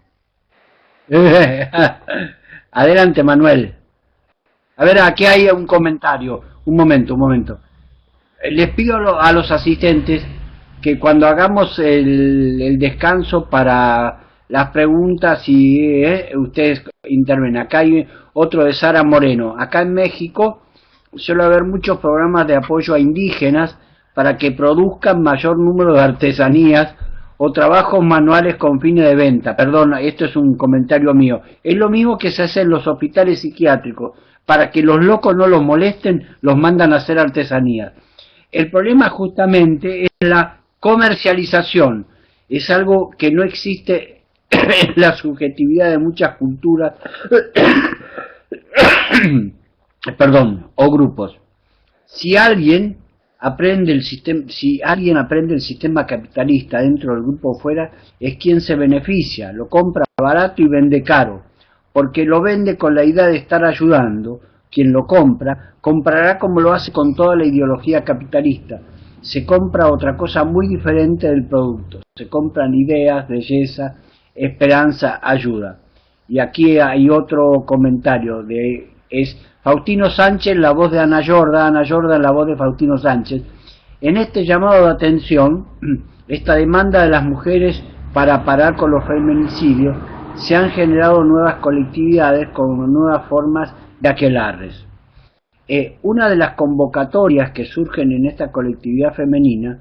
[SPEAKER 1] Adelante, Manuel. A ver, aquí hay un comentario. Un momento. Les pido a los asistentes que cuando hagamos el descanso para las preguntas, y ustedes intervienen. Acá hay otro de Sara Moreno. Acá en México suele haber muchos programas de apoyo a indígenas para que produzcan mayor número de artesanías o trabajos manuales con fines de venta. Perdón, esto es un comentario mío. Es lo mismo que se hace en los hospitales psiquiátricos. Para que los locos no los molesten, los mandan a hacer artesanías. El problema justamente es la comercialización. Es algo que no existe en la subjetividad de muchas culturas o grupos. Si alguien aprende el sistema capitalista dentro del grupo o fuera, es quien se beneficia, lo compra barato y vende caro, porque lo vende con la idea de estar ayudando. Quien lo compra, comprará como lo hace con toda la ideología capitalista. Se compra otra cosa muy diferente del producto. Se compran ideas, belleza, esperanza, ayuda. Y aquí hay otro comentario, es Faustino Sánchez, la voz de Ana Jordan, la voz de Faustino Sánchez. En este llamado de atención, esta demanda de las mujeres para parar con los feminicidios, se han generado nuevas colectividades con nuevas formas de aquelarres. Una de las convocatorias que surgen en esta colectividad femenina,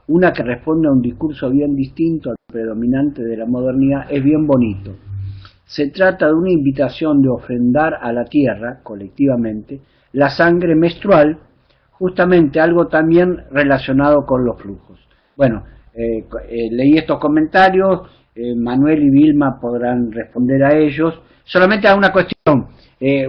[SPEAKER 1] una que responde a un discurso bien distinto al predominante de la modernidad, es bien bonito. Se trata de una invitación de ofrendar a la tierra, colectivamente, la sangre menstrual, justamente algo también relacionado con los flujos. Bueno, leí estos comentarios, Manuel y Vilma podrán responder a ellos. Solamente a una cuestión,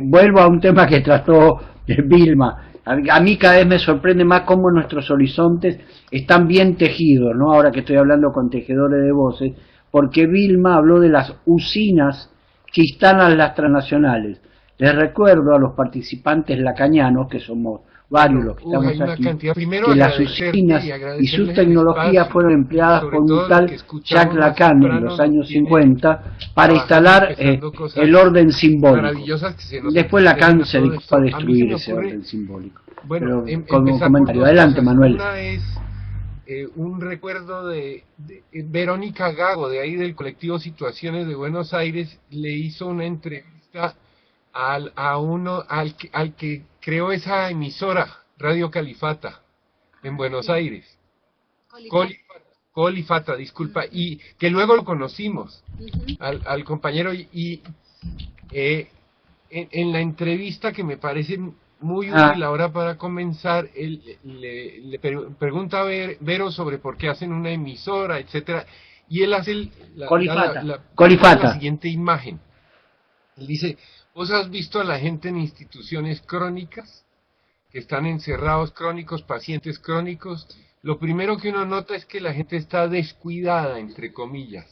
[SPEAKER 1] vuelvo a un tema que trató Vilma. A mí cada vez me sorprende más cómo nuestros horizontes están bien tejidos, ¿no? Ahora que estoy hablando con tejedores de voces, porque Vilma habló de las usinas que instalan las transnacionales. Les recuerdo a los participantes lacañanos, que somos varios los que estamos aquí, que las usinas y sus tecnologías fueron empleadas por un tal Jacques Lacan en los años 50 para instalar el orden simbólico. Después Lacan se dedicó a destruir ese orden simbólico.
[SPEAKER 3] Bueno,
[SPEAKER 1] pero con un comentario. Adelante, Manuel.
[SPEAKER 3] Una es un recuerdo de Verónica Gago, de ahí del colectivo Situaciones de Buenos Aires, le hizo una entrevista al que creó esa emisora, Radio Califata, en Buenos Aires. Colifata, disculpa, y que luego lo conocimos, al compañero, y en la entrevista, que me parece muy útil ahora para comenzar, él le pregunta a Vero sobre por qué hacen una emisora, etcétera, y él hace la siguiente imagen. Él dice: ¿vos has visto a la gente en instituciones crónicas, que están encerrados crónicos, pacientes crónicos? Lo primero que uno nota es que la gente está descuidada, entre comillas,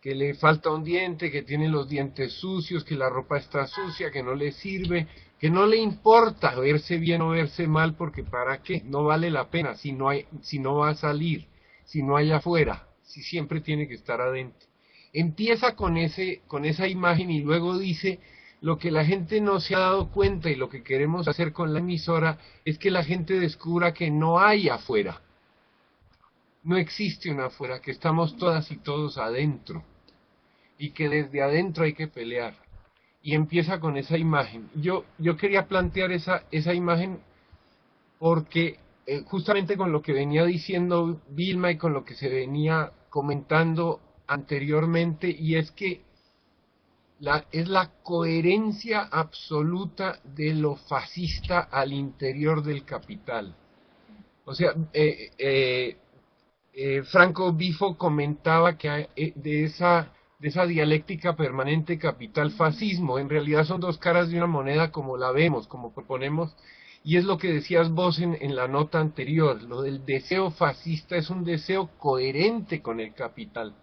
[SPEAKER 3] que le falta un diente, que tiene los dientes sucios, que la ropa está sucia, que no le sirve, que no le importa verse bien o verse mal, porque ¿para qué? No vale la pena si no va a salir, si no hay afuera, si siempre tiene que estar adentro. Empieza con esa imagen y luego dice: lo que la gente no se ha dado cuenta y lo que queremos hacer con la emisora es que la gente descubra que no hay afuera. No existe una afuera, que estamos todas y todos adentro. Y que desde adentro hay que pelear. Y empieza con esa imagen. Yo quería plantear esa imagen porque justamente con lo que venía diciendo Vilma y con lo que se venía comentando anteriormente, y es que es la coherencia absoluta de lo fascista al interior del capital. O sea, Franco Bifo comentaba que de esa dialéctica permanente capital-fascismo, en realidad son dos caras de una moneda, como la vemos, como proponemos, y es lo que decías vos en la nota anterior. Lo del deseo fascista es un deseo coherente con el capital,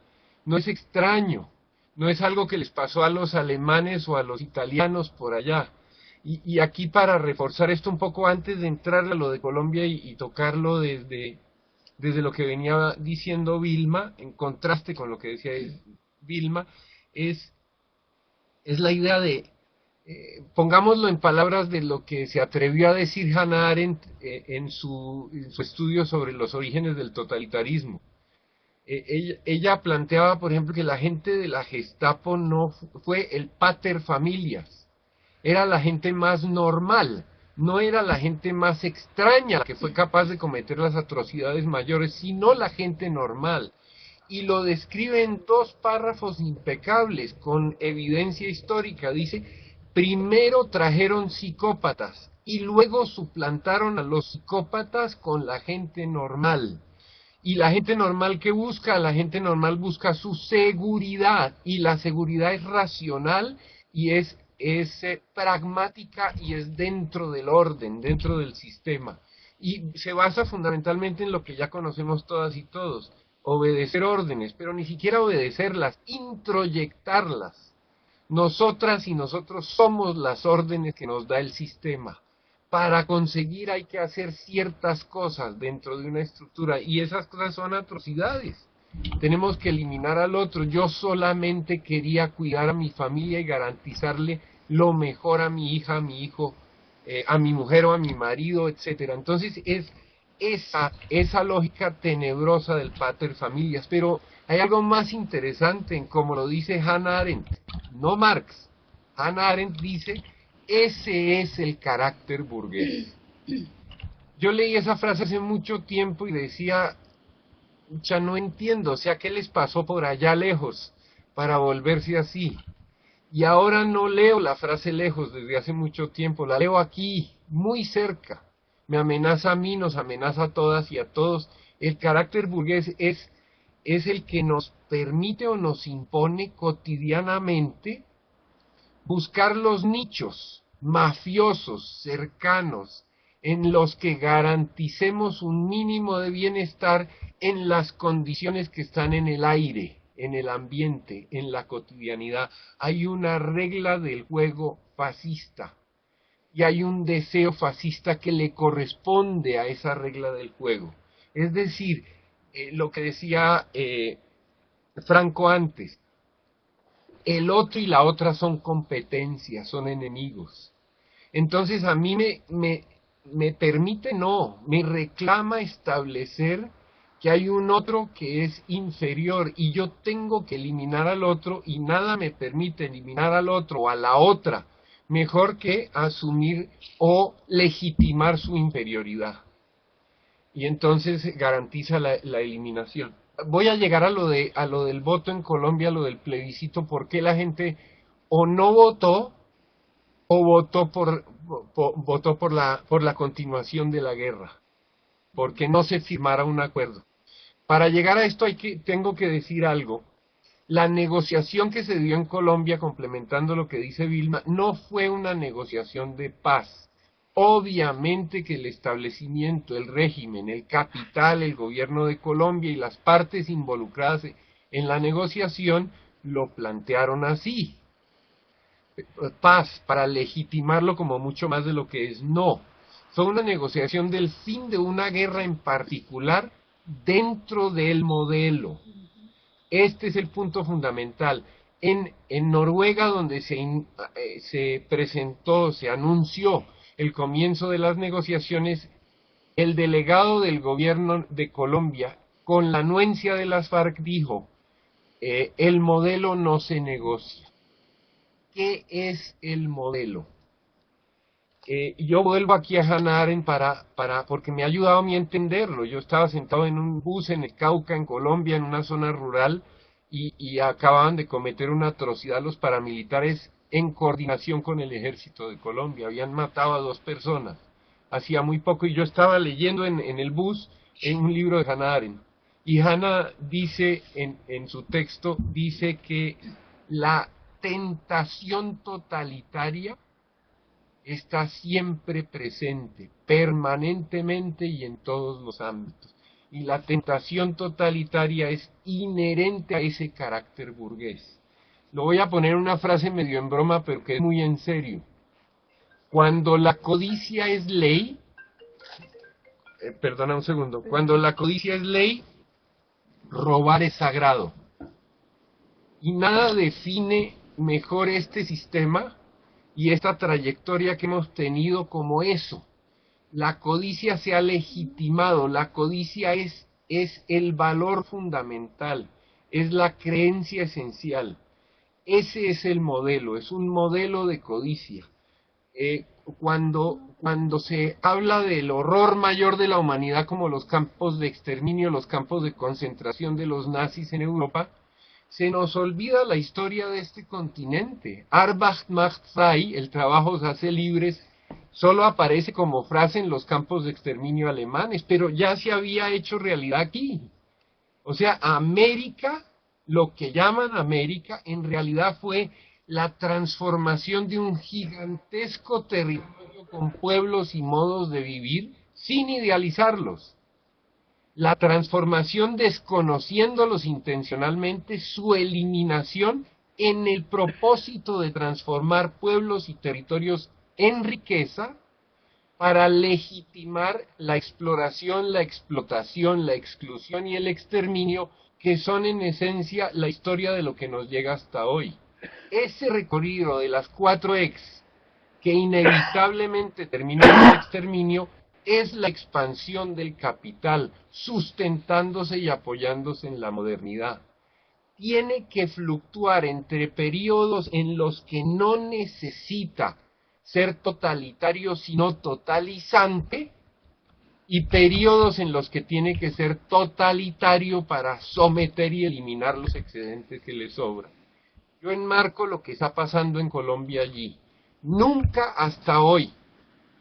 [SPEAKER 3] no es extraño, no es algo que les pasó a los alemanes o a los italianos por allá. Y aquí, para reforzar esto un poco antes de entrar a lo de Colombia y tocarlo desde lo que venía diciendo Vilma, en contraste con lo que decía Vilma, es la idea de, pongámoslo en palabras de lo que se atrevió a decir Hannah Arendt en su estudio sobre los orígenes del totalitarismo. Ella planteaba, por ejemplo, que la gente de la Gestapo no fue el pater familias, era la gente más normal, no era la gente más extraña la que fue capaz de cometer las atrocidades mayores, sino la gente normal. Y lo describe en 2 párrafos impecables, con evidencia histórica. Dice: primero trajeron psicópatas y luego suplantaron a los psicópatas con la gente normal. Y la gente normal, ¿qué busca? La gente normal busca su seguridad, y la seguridad es racional y es pragmática y es dentro del orden, dentro del sistema. Y se basa fundamentalmente en lo que ya conocemos todas y todos: obedecer órdenes, pero ni siquiera obedecerlas, introyectarlas. Nosotras y nosotros somos las órdenes que nos da el sistema. Para conseguir hay que hacer ciertas cosas dentro de una estructura, y esas cosas son atrocidades. Tenemos que eliminar al otro. Yo solamente quería cuidar a mi familia y garantizarle lo mejor a mi hija, a mi hijo, a mi mujer o a mi marido, etcétera. Entonces es esa lógica tenebrosa del pater familias. Pero hay algo más interesante en cómo lo dice Hannah Arendt, no Marx. Hannah Arendt dice: ese es el carácter burgués. Yo leí esa frase hace mucho tiempo y decía: ya no entiendo, o sea, ¿qué les pasó por allá lejos para volverse así? Y ahora no leo la frase lejos desde hace mucho tiempo, la leo aquí, muy cerca. Me amenaza a mí, nos amenaza a todas y a todos. El carácter burgués es es el que nos permite o nos impone cotidianamente buscar los nichos mafiosos, cercanos, en los que garanticemos un mínimo de bienestar en las condiciones que están en el aire, en el ambiente, en la cotidianidad. Hay una regla del juego fascista y hay un deseo fascista que le corresponde a esa regla del juego. Es decir, lo que decía Franco antes, el otro y la otra son competencias, son enemigos. Entonces a mí me permite, no, me reclama establecer que hay un otro que es inferior y yo tengo que eliminar al otro y nada me permite eliminar al otro o a la otra mejor que asumir o legitimar su inferioridad. Y entonces garantiza la eliminación. Voy a llegar a lo del voto en Colombia, a lo del plebiscito, porque la gente o no votó o votó por la continuación de la guerra, porque no se firmara un acuerdo. Para llegar a esto tengo que decir algo. La negociación que se dio en Colombia, complementando lo que dice Vilma, no fue una negociación de paz. Obviamente que el establecimiento, el régimen, el capital, el gobierno de Colombia y las partes involucradas en la negociación lo plantearon así. Paz, para legitimarlo como mucho más de lo que es. No, fue una negociación del fin de una guerra en particular dentro del modelo. Este es el punto fundamental. En Noruega, donde se presentó, se anunció el comienzo de las negociaciones, el delegado del gobierno de Colombia, con la anuencia de las FARC, dijo, el modelo no se negocia. ¿Qué es el modelo? Yo vuelvo aquí a Hannah Arendt porque me ha ayudado a mí a entenderlo. Yo estaba sentado en un bus en el Cauca, en Colombia, en una zona rural, y acababan de cometer una atrocidad los paramilitares en coordinación con el ejército de Colombia. Habían matado a 2 personas hacía muy poco, y yo estaba leyendo en el bus en un libro de Hannah Arendt. Y Hannah dice en su texto, dice que la tentación totalitaria está siempre presente, permanentemente y en todos los ámbitos. Y la tentación totalitaria es inherente a ese carácter burgués. Lo voy a poner una frase medio en broma, pero que es muy en serio. Cuando la codicia es ley, perdona un segundo, cuando la codicia es ley, robar es sagrado. Y nada define mejor este sistema y esta trayectoria que hemos tenido como eso. La codicia se ha legitimado, la codicia es el valor fundamental, es la creencia esencial. Ese es el modelo, es un modelo de codicia. Cuando se habla del horror mayor de la humanidad como los campos de exterminio, los campos de concentración de los nazis en Europa, se nos olvida la historia de este continente. Arbeit macht frei, el trabajo se hace libres, solo aparece como frase en los campos de exterminio alemanes, pero ya se había hecho realidad aquí. O sea, América, lo que llaman América, en realidad fue la transformación de un gigantesco territorio con pueblos y modos de vivir sin idealizarlos. La transformación desconociéndolos intencionalmente, su eliminación en el propósito de transformar pueblos y territorios en riqueza para legitimar la exploración, la explotación, la exclusión y el exterminio, que son en esencia la historia de lo que nos llega hasta hoy. Ese recorrido de las 4X, que inevitablemente terminó en el exterminio, es la expansión del capital, sustentándose y apoyándose en la modernidad. Tiene que fluctuar entre periodos en los que no necesita ser totalitario, sino totalizante, y periodos en los que tiene que ser totalitario para someter y eliminar los excedentes que le sobran. Yo enmarco lo que está pasando en Colombia allí. Nunca hasta hoy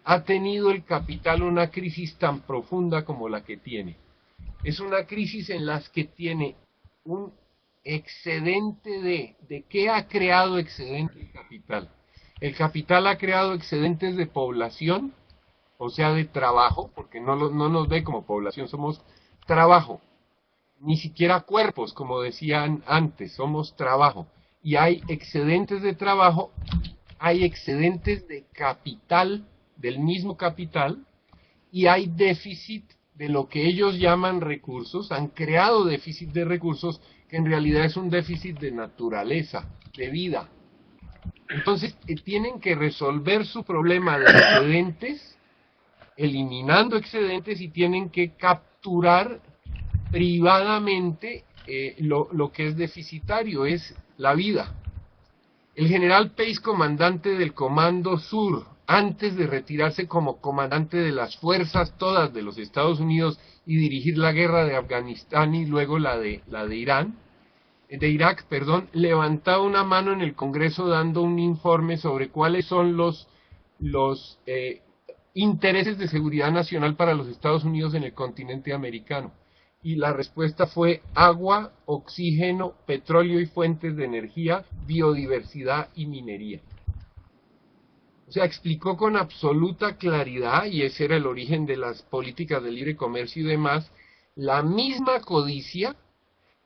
[SPEAKER 3] ha tenido el capital una crisis tan profunda como la que tiene. Es una crisis en la que tiene un excedente ¿de qué ha creado excedente el capital? El capital ha creado excedentes de población, o sea, de trabajo, porque no nos ve como población, somos trabajo, ni siquiera cuerpos, como decían antes, somos trabajo. Y hay excedentes de trabajo, hay excedentes de capital, del mismo capital, y hay déficit de lo que ellos llaman recursos, han creado déficit de recursos, que en realidad es un déficit de naturaleza, de vida. Entonces, tienen que resolver su problema de excedentes, eliminando excedentes, y tienen que capturar privadamente lo que es deficitario, es la vida. El general Pace, comandante del Comando Sur, antes de retirarse como comandante de las fuerzas todas de los Estados Unidos y dirigir la guerra de Afganistán y luego la de Irak, levantaba una mano en el Congreso dando un informe sobre cuáles son los intereses de seguridad nacional para los Estados Unidos en el continente americano. Y la respuesta fue agua, oxígeno, petróleo y fuentes de energía, biodiversidad y minería. O sea, explicó con absoluta claridad, y ese era el origen de las políticas de libre comercio y demás, la misma codicia,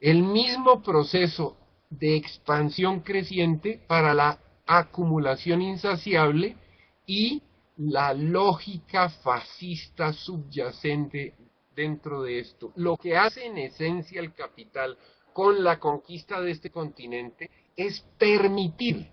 [SPEAKER 3] el mismo proceso de expansión creciente para la acumulación insaciable y la lógica fascista subyacente dentro de esto. Lo que hace en esencia el capital con la conquista de este continente es permitir,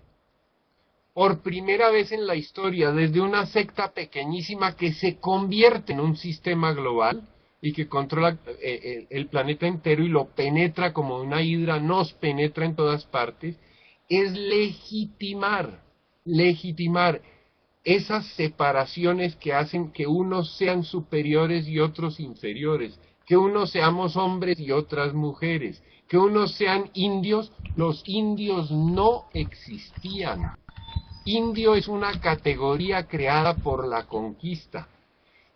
[SPEAKER 3] por primera vez en la historia, desde una secta pequeñísima que se convierte en un sistema global y que controla el planeta entero y lo penetra como una hidra, nos penetra en todas partes, es legitimar esas separaciones que hacen que unos sean superiores y otros inferiores, que unos seamos hombres y otras mujeres, que unos sean indios. Los indios no existían. Indio es una categoría creada por la conquista.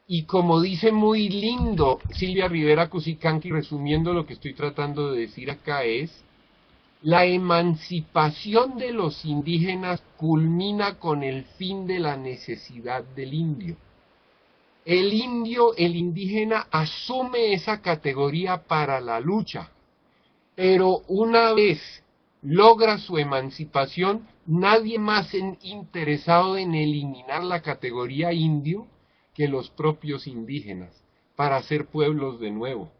[SPEAKER 3] Y como dice muy lindo Silvia Rivera Cusicanqui, resumiendo lo que estoy tratando de decir acá, es: la emancipación de los indígenas culmina con el fin de la necesidad del indio. El indígena, asume esa categoría para la lucha, pero una vez logra su emancipación, nadie más interesado en eliminar la categoría indio que los propios indígenas, para hacer pueblos de nuevo.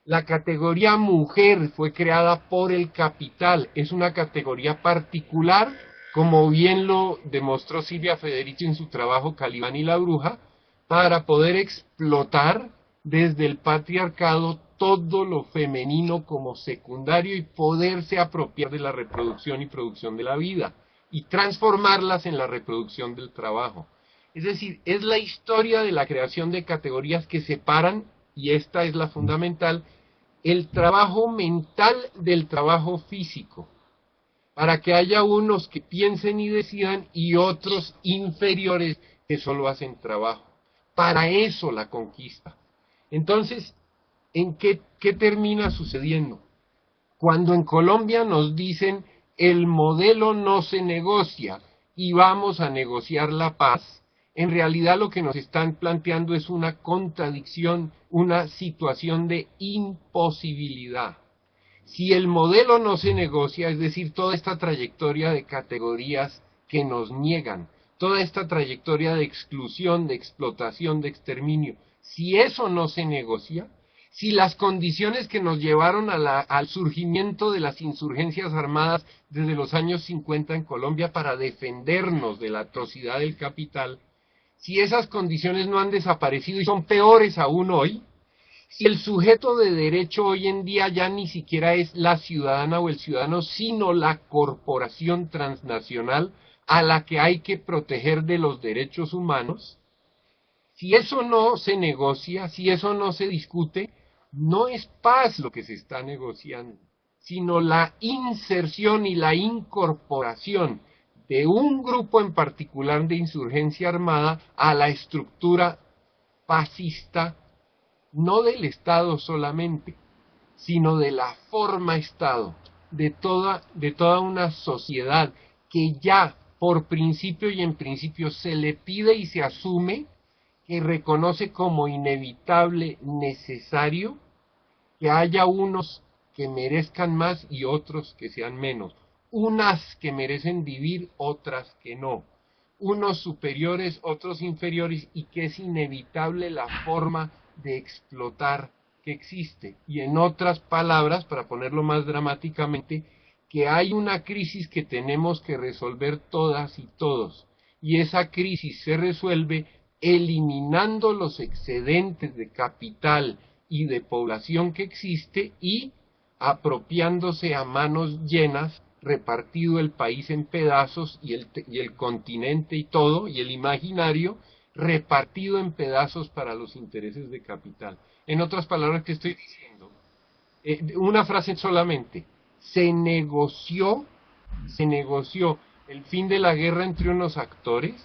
[SPEAKER 3] La categoría mujer fue creada por el capital, es una categoría particular, como bien lo demostró Silvia Federici en su trabajo Calibán y la Bruja, para poder explotar desde el patriarcado todo lo femenino como secundario y poderse apropiar de la reproducción y producción de la vida, y transformarlas en la reproducción del trabajo. Es decir, es la historia de la creación de categorías que separan, y esta es la fundamental, el trabajo mental del trabajo físico, para que haya unos que piensen y decidan y otros inferiores que solo hacen trabajo. Para eso la conquista. Entonces, ¿en qué termina sucediendo? Cuando en Colombia nos dicen el modelo no se negocia y vamos a negociar la paz, en realidad lo que nos están planteando es una contradicción, una situación de imposibilidad. Si el modelo no se negocia, es decir, toda esta trayectoria de categorías que nos niegan, toda esta trayectoria de exclusión, de explotación, de exterminio, si eso no se negocia, si las condiciones que nos llevaron al surgimiento de las insurgencias armadas desde los años 50 en Colombia para defendernos de la atrocidad del capital, si esas condiciones no han desaparecido y son peores aún hoy, si el sujeto de derecho hoy en día ya ni siquiera es la ciudadana o el ciudadano, sino la corporación transnacional a la que hay que proteger de los derechos humanos, si eso no se negocia, si eso no se discute, no es paz lo que se está negociando, sino la inserción y la incorporación de un grupo en particular de insurgencia armada a la estructura fascista, no del Estado solamente, sino de la forma Estado, de toda una sociedad que ya por principio y en principio se le pide y se asume que reconoce como inevitable, necesario, que haya unos que merezcan más y otros que sean menos, unas que merecen vivir, otras que no, unos superiores, otros inferiores, y que es inevitable la forma de explotar que existe. Y en otras palabras, para ponerlo más dramáticamente, que hay una crisis que tenemos que resolver todas y todos, y esa crisis se resuelve eliminando los excedentes de capital y de población que existe y apropiándose a manos llenas, repartido el país en pedazos y el continente y todo, y el imaginario, repartido en pedazos para los intereses de capital. En otras palabras, ¿qué estoy diciendo? Una frase solamente. Se negoció el fin de la guerra entre unos actores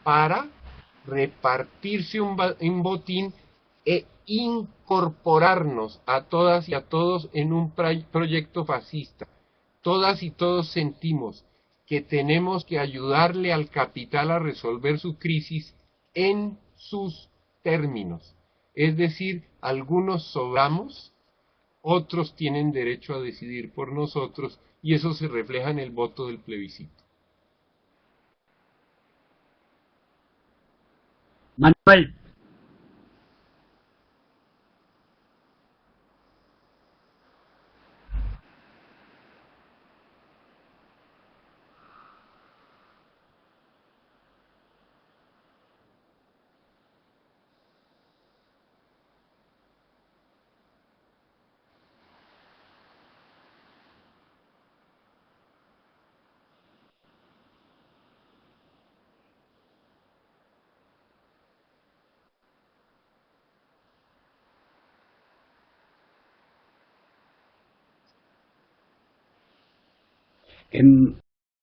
[SPEAKER 3] para repartirse un botín e incorporarnos a todas y a todos en un proyecto fascista. Todas y todos sentimos que tenemos que ayudarle al capital a resolver su crisis en sus términos. Es decir, algunos sobramos, otros tienen derecho a decidir por nosotros, y eso se refleja en el voto del plebiscito.
[SPEAKER 1] Manuel,